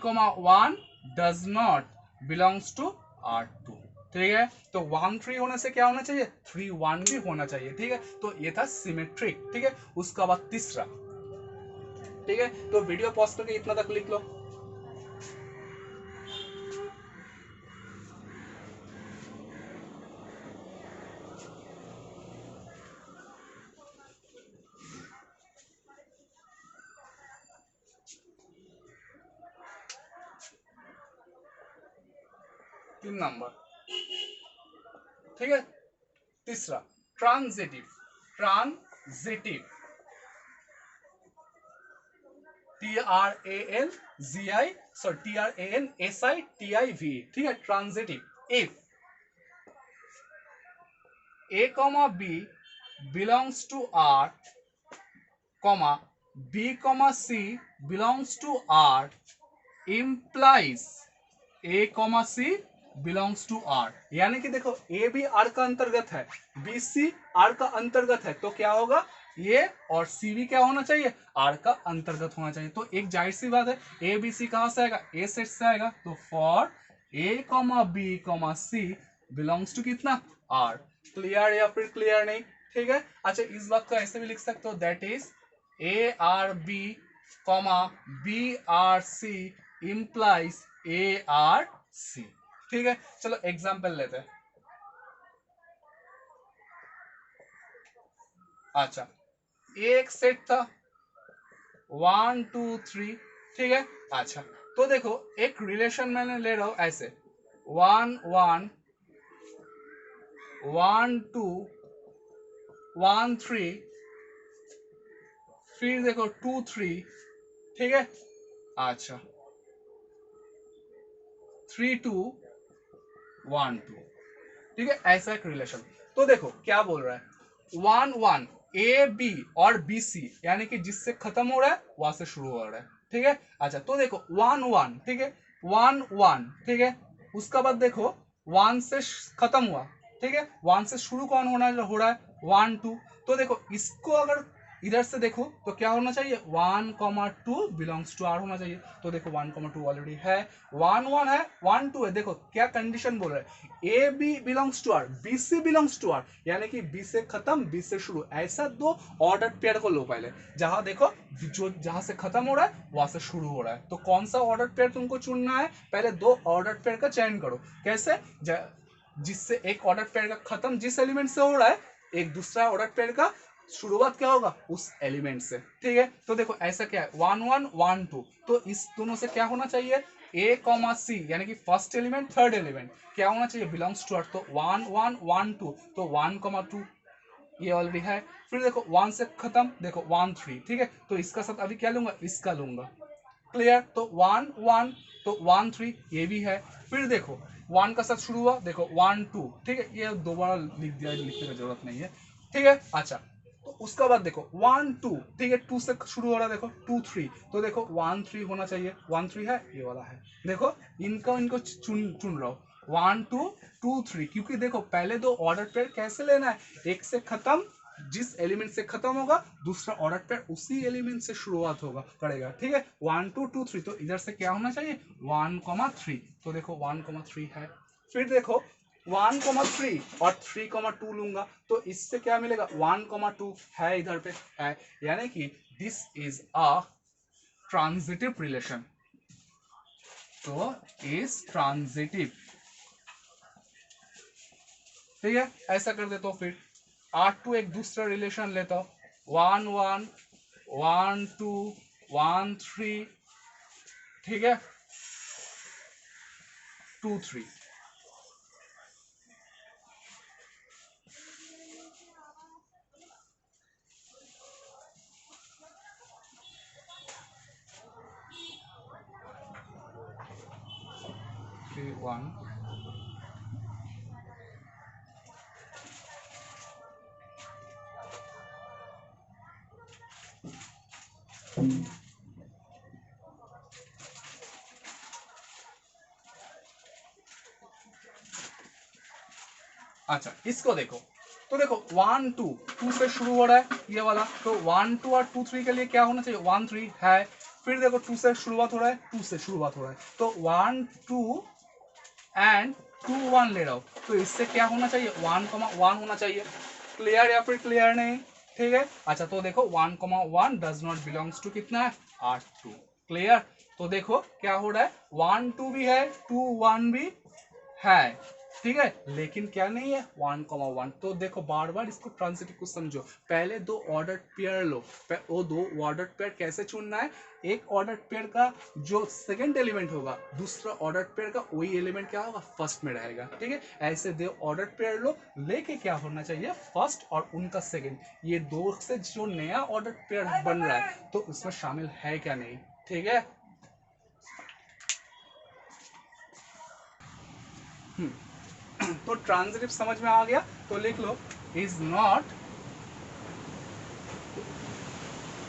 1 does not belongs to R2, ठीक है। तो 1 3 होने से क्या होना चाहिए 3 1 भी होना चाहिए, ठीक है। तो ये था सिमेट्रिक, ठीक है। उसका बाद तीसरा, ठीक है। तो वीडियो पॉज करके इतना तक लिख लो। तीन नंबर, ठीक है। तीसरा ट्रांजिटिव, ट्रांजिटिव TRANSITIV, ठीक है। Transitive if A comma B belongs to R, comma B comma C belongs to R implies A comma C belongs to R, यानी कि देखो ए भी आर का अंतर्गत है, बी सी आर का अंतर्गत है, तो क्या होगा ये और सी भी क्या होना चाहिए आर का अंतर्गत होना चाहिए। तो एक जाहिर सी बात है ए बी सी कहां से आएगा ए सेट से आएगा, तो for A comma B comma C belongs to कितना आर। क्लियर या फिर क्लियर नहीं, ठीक है। अच्छा इस बात को ऐसे भी लिख सकते हो that is A R B comma B R C implies A R C, ठीक है। चलो एग्जाम्पल लेते हैं। अच्छा एक सेट था 1 2 3, ठीक है। अच्छा तो देखो एक रिलेशन मैंने ले रहा हूं ऐसे 1 1 1 2 1 3, फिर देखो 2 3, ठीक है। अच्छा 3 2 1 2, ठीक है। ऐसा एक रिलेशन। तो देखो क्या बोल रहा है 1 1 ए बी और बी सी, यानी कि जिससे खत्म हो रहा है वहां से शुरू हो रहा है, ठीक है। अच्छा तो देखो 1 1, ठीक है 1 1, ठीक है। उसका बाद देखो 1 से खत्म हुआ, ठीक है। 1 से शुरू कौन हो रहा है 1 2, तो देखो इसको अगर इधर से देखो तो क्या होना चाहिए 1 2 बिलोंग्स टू आर होना चाहिए। तो देखो 1 2 ऑलरेडी है, 1 1 है 1 2 है। देखो क्या कंडीशन बोल रहा है A B belongs to R B C belongs to R, यानी कि बी से खत्म बी से शुरू, ऐसा दो ऑर्डर पेयर को लो पहले, जहां देखो जो जहां से खत्म हो रहा है वहां से शुरू हो रहा है। तो कौन सा ऑर्डर पेयर तुमको चुनना है, पहले दो ऑर्डर पेयर का चयन करो। कैसे जिससे एक ऑर्डर पेयर का खत्म जिस एलिमेंट से हो रहा है, एक दूसरा ऑर्डर पेयर का शुरुआत क्या होगा उस एलिमेंट से, ठीक है। तो देखो ऐसा क्या है 1 1 1 2, तो इस दोनों से क्या होना चाहिए ए कॉमा सी, यानी कि फर्स्ट एलिमेंट थर्ड एलिमेंट क्या होना चाहिए बिलोंग्स टू आर। तो 1 1 1 2, तो 1 2 ये ऑलरेडी है। फिर देखो 1 से खत्म देखो 1 3, ठीक है। तो इसका साथ अभी क्या लूंगा इसका लूंगा, क्लियर। तो 1 1, तो 1 3 ये भी है। फिर देखो 1 का साथ शुरू हुआ देखो 1 2, ठीक है। ये दोबारा लिख दिया, लिखने की जरूरत नहीं है, ठीक है। अच्छा तो उसका बाद देखो 1 2, ठीक है 2 से शुरू हो रहा है देखो 2 3, तो देखो 1 3 होना चाहिए 1 3 है ये वाला है। देखो इनको चुन चुन रहा हूँ 1 2 2 3, क्योंकि देखो पहले दो ऑर्डर पेयर कैसे लेना है एक से खत्म जिस एलिमेंट से खत्म होगा दूसरा ऑर्डर पेयर उसी एलिमेंट से शुरुआत होगा करेगा, ठीक है। 1 2 2 3, तो इधर से क्या होना चाहिए 1 3, तो देखो 1 3 है। फिर देखो 1 3 और 3 2 लूंगा, तो इससे क्या मिलेगा 1 2 है इधर पे है, यानी कि this is a transitive relation. तो इज ट्रांजिटिव, ठीक है। ऐसा कर देता हूं। फिर R2 एक दूसरा रिलेशन लेता हूं 1 1 1 2 1 3, ठीक है, 2 3, थ्री 1, अच्छा इसको देखो, तो देखो 1 2 2 से शुरू हो रहा है ये वाला, तो 1 2 और 2 3 के लिए क्या होना चाहिए, 1 3 है, फिर देखो 2 से शुरुआत हो रहा है, 2 से शुरुआत हो रहा है, तो 1 2 एंड 2 1 ले रहा हूं, तो इससे क्या होना चाहिए, 1 1 होना चाहिए। क्लियर या फिर क्लियर नहीं, ठीक है। अच्छा तो देखो 1 1 डज नॉट बिलोंग्स टू कितना है, R2। क्लियर, तो देखो क्या हो रहा है, 1 2 भी है, 2 1 भी है, ठीक है, लेकिन क्या नहीं है 1 1। तो देखो बार बार इसको ट्रांजिटिव को समझो, पहले दो ऑर्डर पेयर लो, वो दो ऑर्डर पेयर कैसे चुनना है, एक ऑर्डर पेयर का जो सेकंड एलिमेंट होगा, दूसरा ऑर्डर पेयर का वही एलिमेंट क्या होगा, फर्स्ट में रहेगा, ठीक है। ऐसे दो ऑर्डर पेयर लो, लेके क्या होना चाहिए, फर्स्ट और उनका सेकंड, ये दो से जो नया ऑर्डर पेयर बन रहा है तो उसमें शामिल है क्या नहीं, ठीक है। तो ट्रांजिटिव समझ में आ गया, तो लिख लो इज नॉट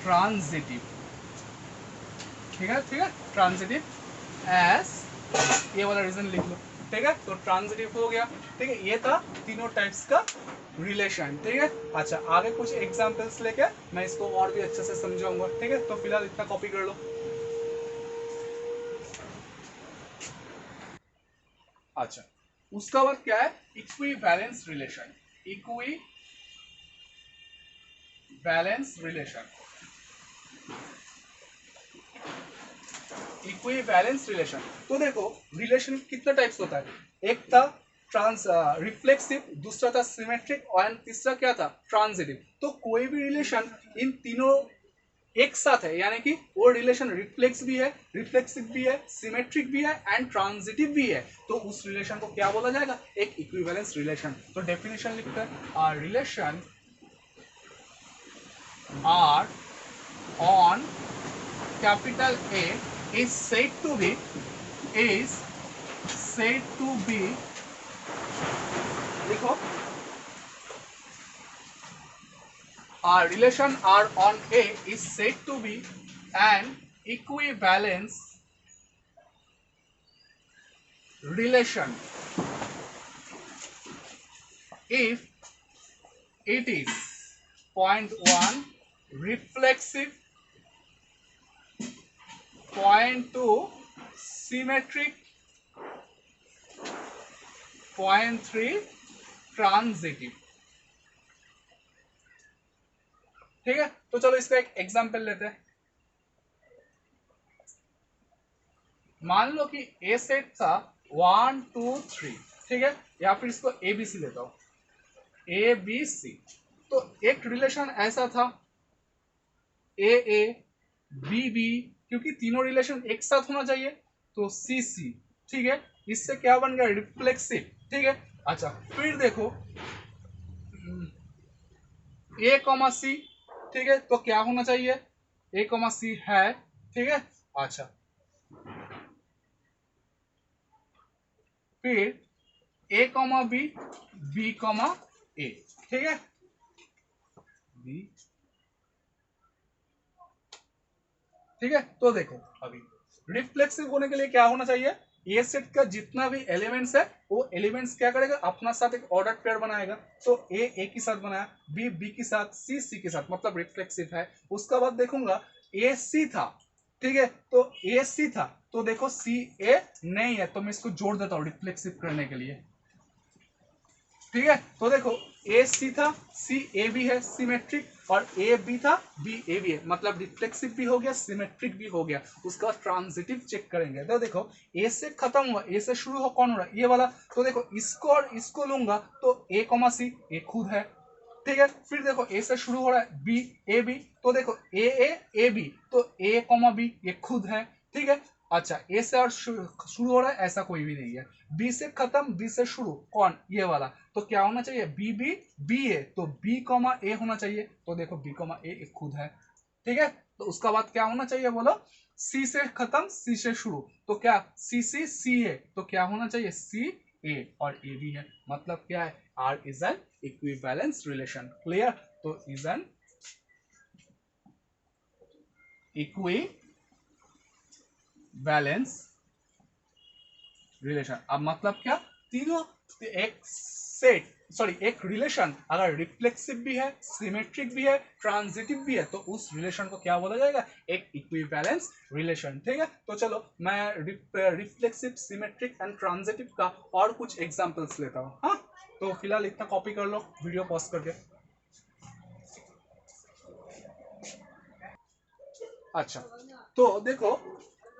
ट्रांजिटिव, ठीक है, ठीक है, ट्रांजिटिव एज, ये वाला रीजन लिख लो, ठीक है। तो ट्रांजिटिव हो गया, ठीक है, ये था तीनों टाइप्स का रिलेशन, ठीक है। अच्छा आगे कुछ एग्जांपल्स लेके मैं इसको और भी अच्छे से समझाऊंगा, ठीक है। तो फिलहाल इतना कॉपी कर लो। अच्छा उसका बाद क्या है, equi balance relation, equi balance relation, equi balance relation. तो देखो रिलेशन कितना टाइप्स होता है, एक था ट्रांस रिफ्लेक्सिव, दूसरा था सिमेट्रिक और तीसरा क्या था, ट्रांजिटिव। तो कोई भी रिलेशन इन तीनों एक साथ है, यानी कि वो रिलेशन रिफ्लेक्स भी है, रिफ्लेक्सिव भी है, सिमेट्रिक भी है एंड ट्रांजिटिव भी है, तो उस रिलेशन को क्या बोला जाएगा, एक इक्विवेलेंस रिलेशन। तो डेफिनेशन लिखते हैं, relation R on capital A is said to be, is said to be, देखो relation R on A is said to be an equivalence relation if it is point 1 reflexive, point 2 symmetric, point 3 transitive, ठीक है। तो चलो इसका एक example लेते हैं। मान लो कि ए सेट था 1 2 3, ठीक है, या फिर इसको ए बी सी लेता हूं, ए बी सी। तो एक रिलेशन ऐसा था ए ए बी बी, क्योंकि तीनों रिलेशन एक साथ होना चाहिए, तो सी सी, ठीक है, इससे क्या बन गया, रिफ्लेक्सिव, ठीक है। अच्छा फिर देखो ए कॉमा सी, ठीक है, तो क्या होना चाहिए, ए कॉमा सी है, ठीक है। अच्छा फिर ए कॉमा बी, बी कॉमा ए, ठीक है, बी, ठीक है। तो देखो अभी रिफ्लेक्सिव होने के लिए क्या होना चाहिए, ए सेट का जितना भी एलिमेंट्स है वो एलिमेंट्स क्या करेगा, अपना साथ एक ऑर्डर पेयर बनाएगा, तो ए के साथ बनाया, बी बी के साथ, सी सी के साथ, मतलब रिफ्लेक्सिव है। उसका बाद देखूंगा ए सी था, ठीक है, तो ए सी था, तो देखो सी ए नहीं है, तो मैं इसको जोड़ देता हूँ रिफ्लेक्सिव करने के लिए, ठीक है। तो देखो ए सी था, सी ए भी है सिमेट्रिक, और ए बी था, बी ए भी है, मतलब रिफ्लेक्सिव भी हो गया, सिमेट्रिक भी हो गया। उसका ट्रांजिटिव चेक करेंगे, तो देखो ए से खत्म हुआ, ए से शुरू हो कौन हो रहा है, ये वाला, तो देखो इसको और इसको लूंगा, तो ए कॉमा सी, ए खुद है, ठीक है। फिर देखो ए से शुरू हो रहा है बी ए बी, तो देखो ए बी, तो ए कॉमा बी ये खुद है, ठीक है। अच्छा ए से और शुरू हो रहा है, ऐसा कोई भी नहीं है। बी से खत्म, बी से शुरू, कौन, ये वाला, तो क्या होना चाहिए, बी बी बी ए, तो बी कॉमा ए होना चाहिए, तो देखो बी कॉमा ए खुद है, ठीक है। तो उसका बाद क्या होना चाहिए बोलो, सी से खत्म, सी से शुरू, तो क्या सी है, तो क्या होना चाहिए सी ए, और ए भी है, मतलब क्या है, R is an equivalence relation. Clear, तो इज एन इक्विवेलेंस रिलेशन। अब मतलब क्या, तीनों एक सेट, सॉरी एक रिलेशन अगर रिफ्लेक्सिव भी है, सिमेट्रिक भी है, ट्रांजिटिव भी है, तो उस रिलेशन को क्या बोला जाएगा, एक इक्विवेलेंस रिलेशन, ठीक है। तो चलो मैं रिफ्लेक्सिव, सिमेट्रिक एंड ट्रांजिटिव का और कुछ एग्जांपल्स लेता हूँ। हाँ, तो फिलहाल इतना कॉपी कर लो वीडियो पॉज करके। अच्छा, तो देखो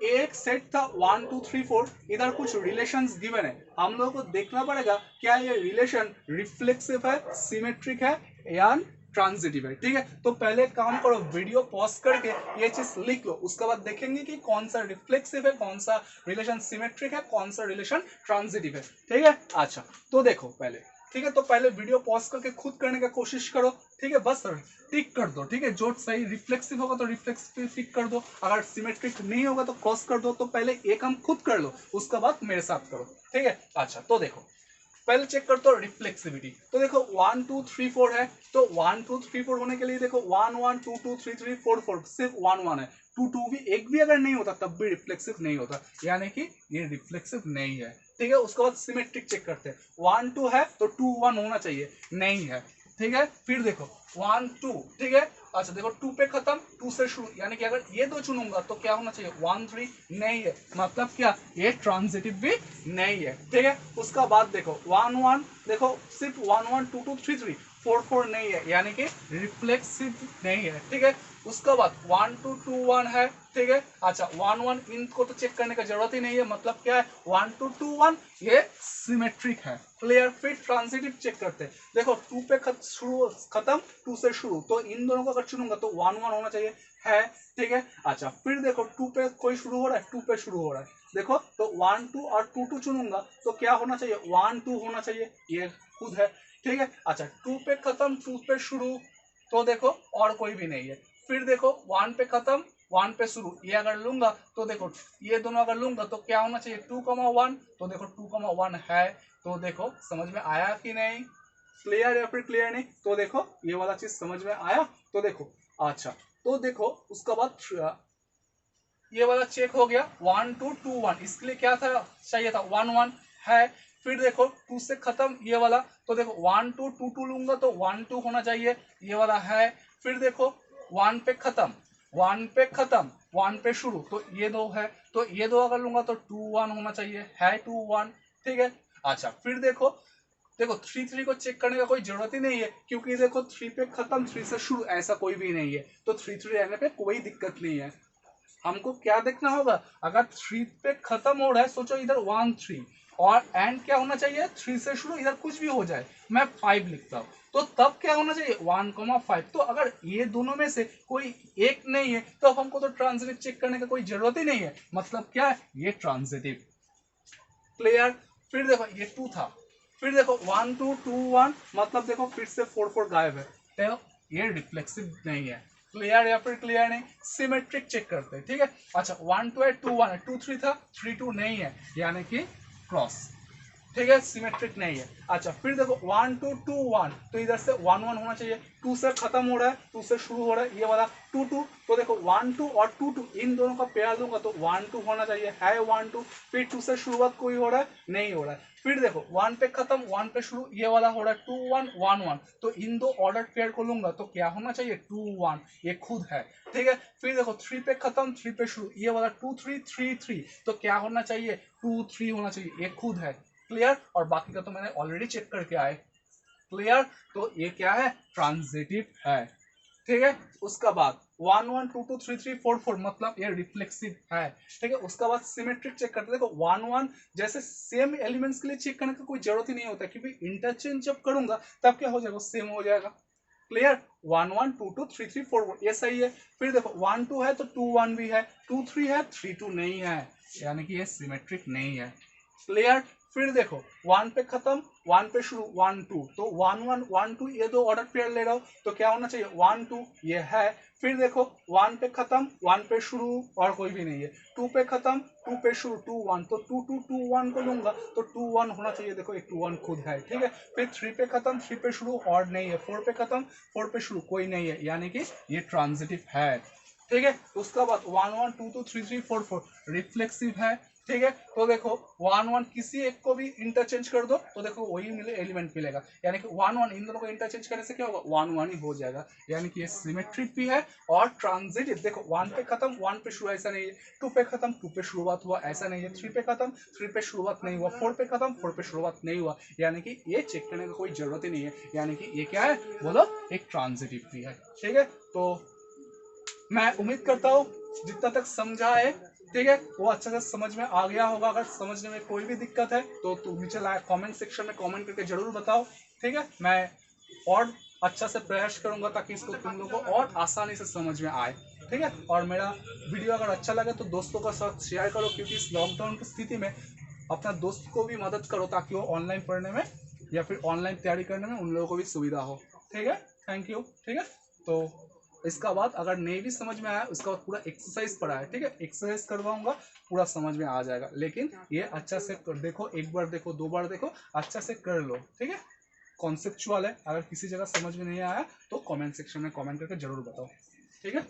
एक सेट था 1 2 3 4, इधर कुछ रिलेशंस गिवन है, हम लोगों को देखना पड़ेगा क्या ये रिलेशन रिफ्लेक्सिव है, सिमेट्रिक है या ट्रांजिटिव है, ठीक है। तो पहले काम करो, वीडियो पॉज करके ये चीज लिख लो, उसके बाद देखेंगे कि कौन सा रिफ्लेक्सिव है, कौन सा रिलेशन सिमेट्रिक है, कौन सा रिलेशन ट्रांजिटिव है, ठीक है। अच्छा, तो देखो पहले, ठीक है, तो पहले वीडियो पॉज करके खुद करने का कोशिश करो, ठीक है, बस टिक कर दो, ठीक है, जो सही रिफ्लेक्सिव होगा तो रिफ्लेक्सिव टिक कर दो, अगर सिमेट्रिक नहीं होगा तो क्रॉस कर दो। तो पहले एक हम खुद कर लो, उसके बाद मेरे साथ करो, ठीक है। अच्छा, तो देखो पहले चेक करते हो रिफ्लेक्सिविटी, तो देखो 1 2 3 4 है, तो 1 2 3 4 होने के लिए देखो 1 1 2 2 3 3 4 4, सिर्फ 1 1 है, 2 2 भी, एक भी अगर नहीं होता तब भी रिफ्लेक्सिव नहीं होता, यानी कि ये रिफ्लेक्सिव नहीं है, ठीक है। उसके बाद सिमेट्रिक चेक करते हैं, 1 2 है तो 2 1 होना चाहिए, नहीं है, ठीक है। फिर देखो 1 2, ठीक है। अच्छा देखो 2 पे खत्म, 2 से शुरू, यानी कि अगर ये दो चुनूंगा तो क्या होना चाहिए 1 3, नहीं है, मतलब क्या, ये ट्रांजिटिव भी नहीं है, ठीक है। उसका बाद देखो 1 1, देखो सिर्फ 1 1 2 2 3 3 4 4 नहीं है, यानी कि रिफ्लेक्सिव नहीं है, ठीक है। उसका बाद 1 2 2 1 है, ठीक है। अच्छा 1 1 इनको तो चेक करने का जरूरत ही नहीं है, मतलब क्या है 1 2 2 1 ये सिमेट्रिक है, क्लियर। फिर ट्रांजिटिव चेक करते हैं, देखो 2 पे शुरू खत्म, 2 से शुरू, तो इन दोनों को अगर चुनूंगा तो 1 1 होना चाहिए, है, ठीक है। अच्छा फिर देखो 2 पे कोई शुरू हो रहा है, 2 पे शुरू हो रहा है, देखो तो 1 2 और 2 2 चुनूंगा तो क्या होना चाहिए 1 2 होना चाहिए, ये खुद है, ठीक है। अच्छा 2 पे खत्म, 2 पे शुरू, तो देखो और कोई भी नहीं है। फिर देखो 1 पे खत्म, 1 पे शुरू, ये अगर लूंगा तो देखो ये दोनों अगर लूंगा तो क्या होना चाहिए 2 1, तो देखो 2 1 है, तो देखो समझ में आया कि नहीं, क्लियर या फिर क्लियर नहीं, तो देखो ये वाला चीज समझ में आया, तो देखो। अच्छा तो देखो उसका बाद ये वाला चेक हो गया 1 2 2 1, इसके लिए क्या था, चाहिए था 1 1 है। फिर देखो 2 से खत्म ये वाला, तो देखो 1 2 2 2 लूंगा तो 1 2 होना चाहिए, ये वाला है। फिर देखो 1 पे खत्म, 1 पे खत्म, 1 पे शुरू, तो ये दो है, तो ये दो अगर लूंगा तो 2 1 होना चाहिए, है 2 1, ठीक है। अच्छा फिर देखो, देखो 3 3 को चेक करने का कोई जरूरत ही नहीं है, क्योंकि देखो 3 पे खत्म, 3 से शुरू, ऐसा कोई भी नहीं है, तो 3 3 रहने पे कोई दिक्कत नहीं है। हमको क्या देखना होगा, अगर 3 पे खत्म हो रहा है, सोचो इधर 1 3 और एंड क्या होना चाहिए 3 से शुरू, इधर कुछ भी हो जाए, मैं 5 लिखता हूँ, तो तब क्या होना चाहिए 1 5। तो अगर ये दोनों में से कोई एक नहीं है तो अब हमको तो ट्रांजिटिव चेक करने का कोई जरूरत ही नहीं है, मतलब क्या है, ये ट्रांजिटिव, क्लियर। फिर देखो ये 2 था, फिर देखो 1 2 2 1, मतलब देखो फिर से 4 4 गायब है, तो ये रिफ्लेक्सिव नहीं है, क्लियर या फिर क्लियर नहीं। सिमेट्रिक चेक करते हैं, ठीक है। अच्छा 1 2 है, 2 1 है, 2 3 था, 3 2 नहीं है, यानी कि क्रॉस, ठीक है, सिमेट्रिक नहीं है। अच्छा फिर देखो 1 2 2 1, तो इधर से 1 1 होना चाहिए, 2 से खत्म हो रहा है, 2 से शुरू हो रहा है, ये वाला 2 2, तो देखो 1 2 और 2 2 इन दोनों का पेयर दूंगा तो 1 2 होना चाहिए, है 1 2। फिर 2 से शुरुआत कोई हो रहा है, नहीं हो रहा है। फिर देखो 1 पे खत्म, 1 पे शुरू, ये वाला हो रहा है 2 1 1 1, तो इन दो ऑर्डर पेयर को लूंगा तो क्या होना चाहिए 2 1, ये खुद है, ठीक है। फिर देखो 3 पे खत्म, 3 पे शुरू, ये वाला 2 3 3 3, तो क्या होना चाहिए 2 3 होना चाहिए, ये खुद है, क्लियर। और बाकी का तो मैंने ऑलरेडी चेक करके आए, क्लियर। तो ये क्या है, ट्रांजिटिव है, ठीक है। उसका बाद 1 1 2 2 3 3 4 4, मतलब ये रिफ्लेक्सिव है, ठीक है। उसका बाद सिमेट्रिक चेक करते, देखो 1 1 जैसे सेम एलिमेंट्स के लिए चेक करने की कोई जरूरत ही नहीं होता, क्योंकि इंटरचेंज जब करूंगा तब क्या हो जाएगा, सेम हो जाएगा, क्लियर, 1 1 2 2 3 3 4 4 ये सही है। फिर देखो 1 2 है तो 2 1 भी है, 2 3 है 3 2 नहीं है, यानी कि ये सिमेट्रिक नहीं है। क्लियर। फिर देखो 1 पे खत्म 1 पे शुरू 1 2, तो 1 1 1 2 ये दो ऑर्डर पेयर ले रहा हो तो क्या होना चाहिए 1 2, ये है। फिर देखो 1 पे खत्म 1 पे शुरू और कोई भी नहीं है, 2 पे खत्म 2 पे शुरू 2 1, तो 2 2 2 1 को लूंगा तो 2 1 होना चाहिए, देखो एक 2 1 खुद है, ठीक है। फिर 3 पे खत्म 3 पे शुरू और नहीं है, 4 पे खत्म 4 पे शुरू कोई नहीं है, यानी कि ये ट्रांजिटिव है, ठीक है। उसका बाद 1 1 2 2 3 3 4 4 रिफ्लेक्सिव है, ठीक है। तो देखो 1 1 किसी एक को भी इंटरचेंज कर दो तो देखो वही मिले एलिमेंट मिलेगा, यानी कि 1 1 इन दोनों को इंटरचेंज करने से क्या होगा 1 1 ही हो जाएगा, यानी कि ये सिमेट्रिक भी है और ट्रांजिटिव। देखो 1 पे खत्म 1 पे शुरू ऐसा नहीं है, 2 पे खत्म 2 पे शुरुआत हुआ ऐसा नहीं है, 3 पे खत्म 3 पे शुरुआत नहीं हुआ, 4 पे खत्म 4 पे शुरुआत नहीं हुआ, यानी कि ये चेक करने का कोई जरूरत ही नहीं है, यानी कि ये क्या है बोलो एक ट्रांजिटिव भी है, ठीक है। तो मैं उम्मीद करता हूँ जितना तक समझा है, ठीक है, वो अच्छे से समझ में आ गया होगा। अगर समझने में कोई भी दिक्कत है तो तुम नीचे लाए कमेंट सेक्शन में कमेंट करके जरूर बताओ, ठीक है। मैं और अच्छा से प्रयास करूंगा ताकि इसको तुम लोगों को और आसानी से समझ में आए, ठीक है। और मेरा वीडियो अगर अच्छा लगे तो दोस्तों के साथ शेयर करो, क्योंकि इस लॉकडाउन की स्थिति में अपना दोस्त को भी मदद करो ताकि वो ऑनलाइन पढ़ने में या फिर ऑनलाइन तैयारी करने में उन लोगों को भी सुविधा हो, ठीक है। थैंक यू, ठीक है। तो इसका बाद अगर नहीं भी समझ में आया उसका बाद पूरा एक्सरसाइज पढ़ा है, ठीक है, एक्सरसाइज करवाऊंगा पूरा समझ में आ जाएगा, लेकिन ये अच्छा से देखो, एक बार देखो 2 बार देखो, अच्छा से कर लो, ठीक है। कॉन्सेप्चुअल है, अगर किसी जगह समझ में नहीं आया तो कमेंट सेक्शन में कमेंट करके जरूर बताओ, ठीक है।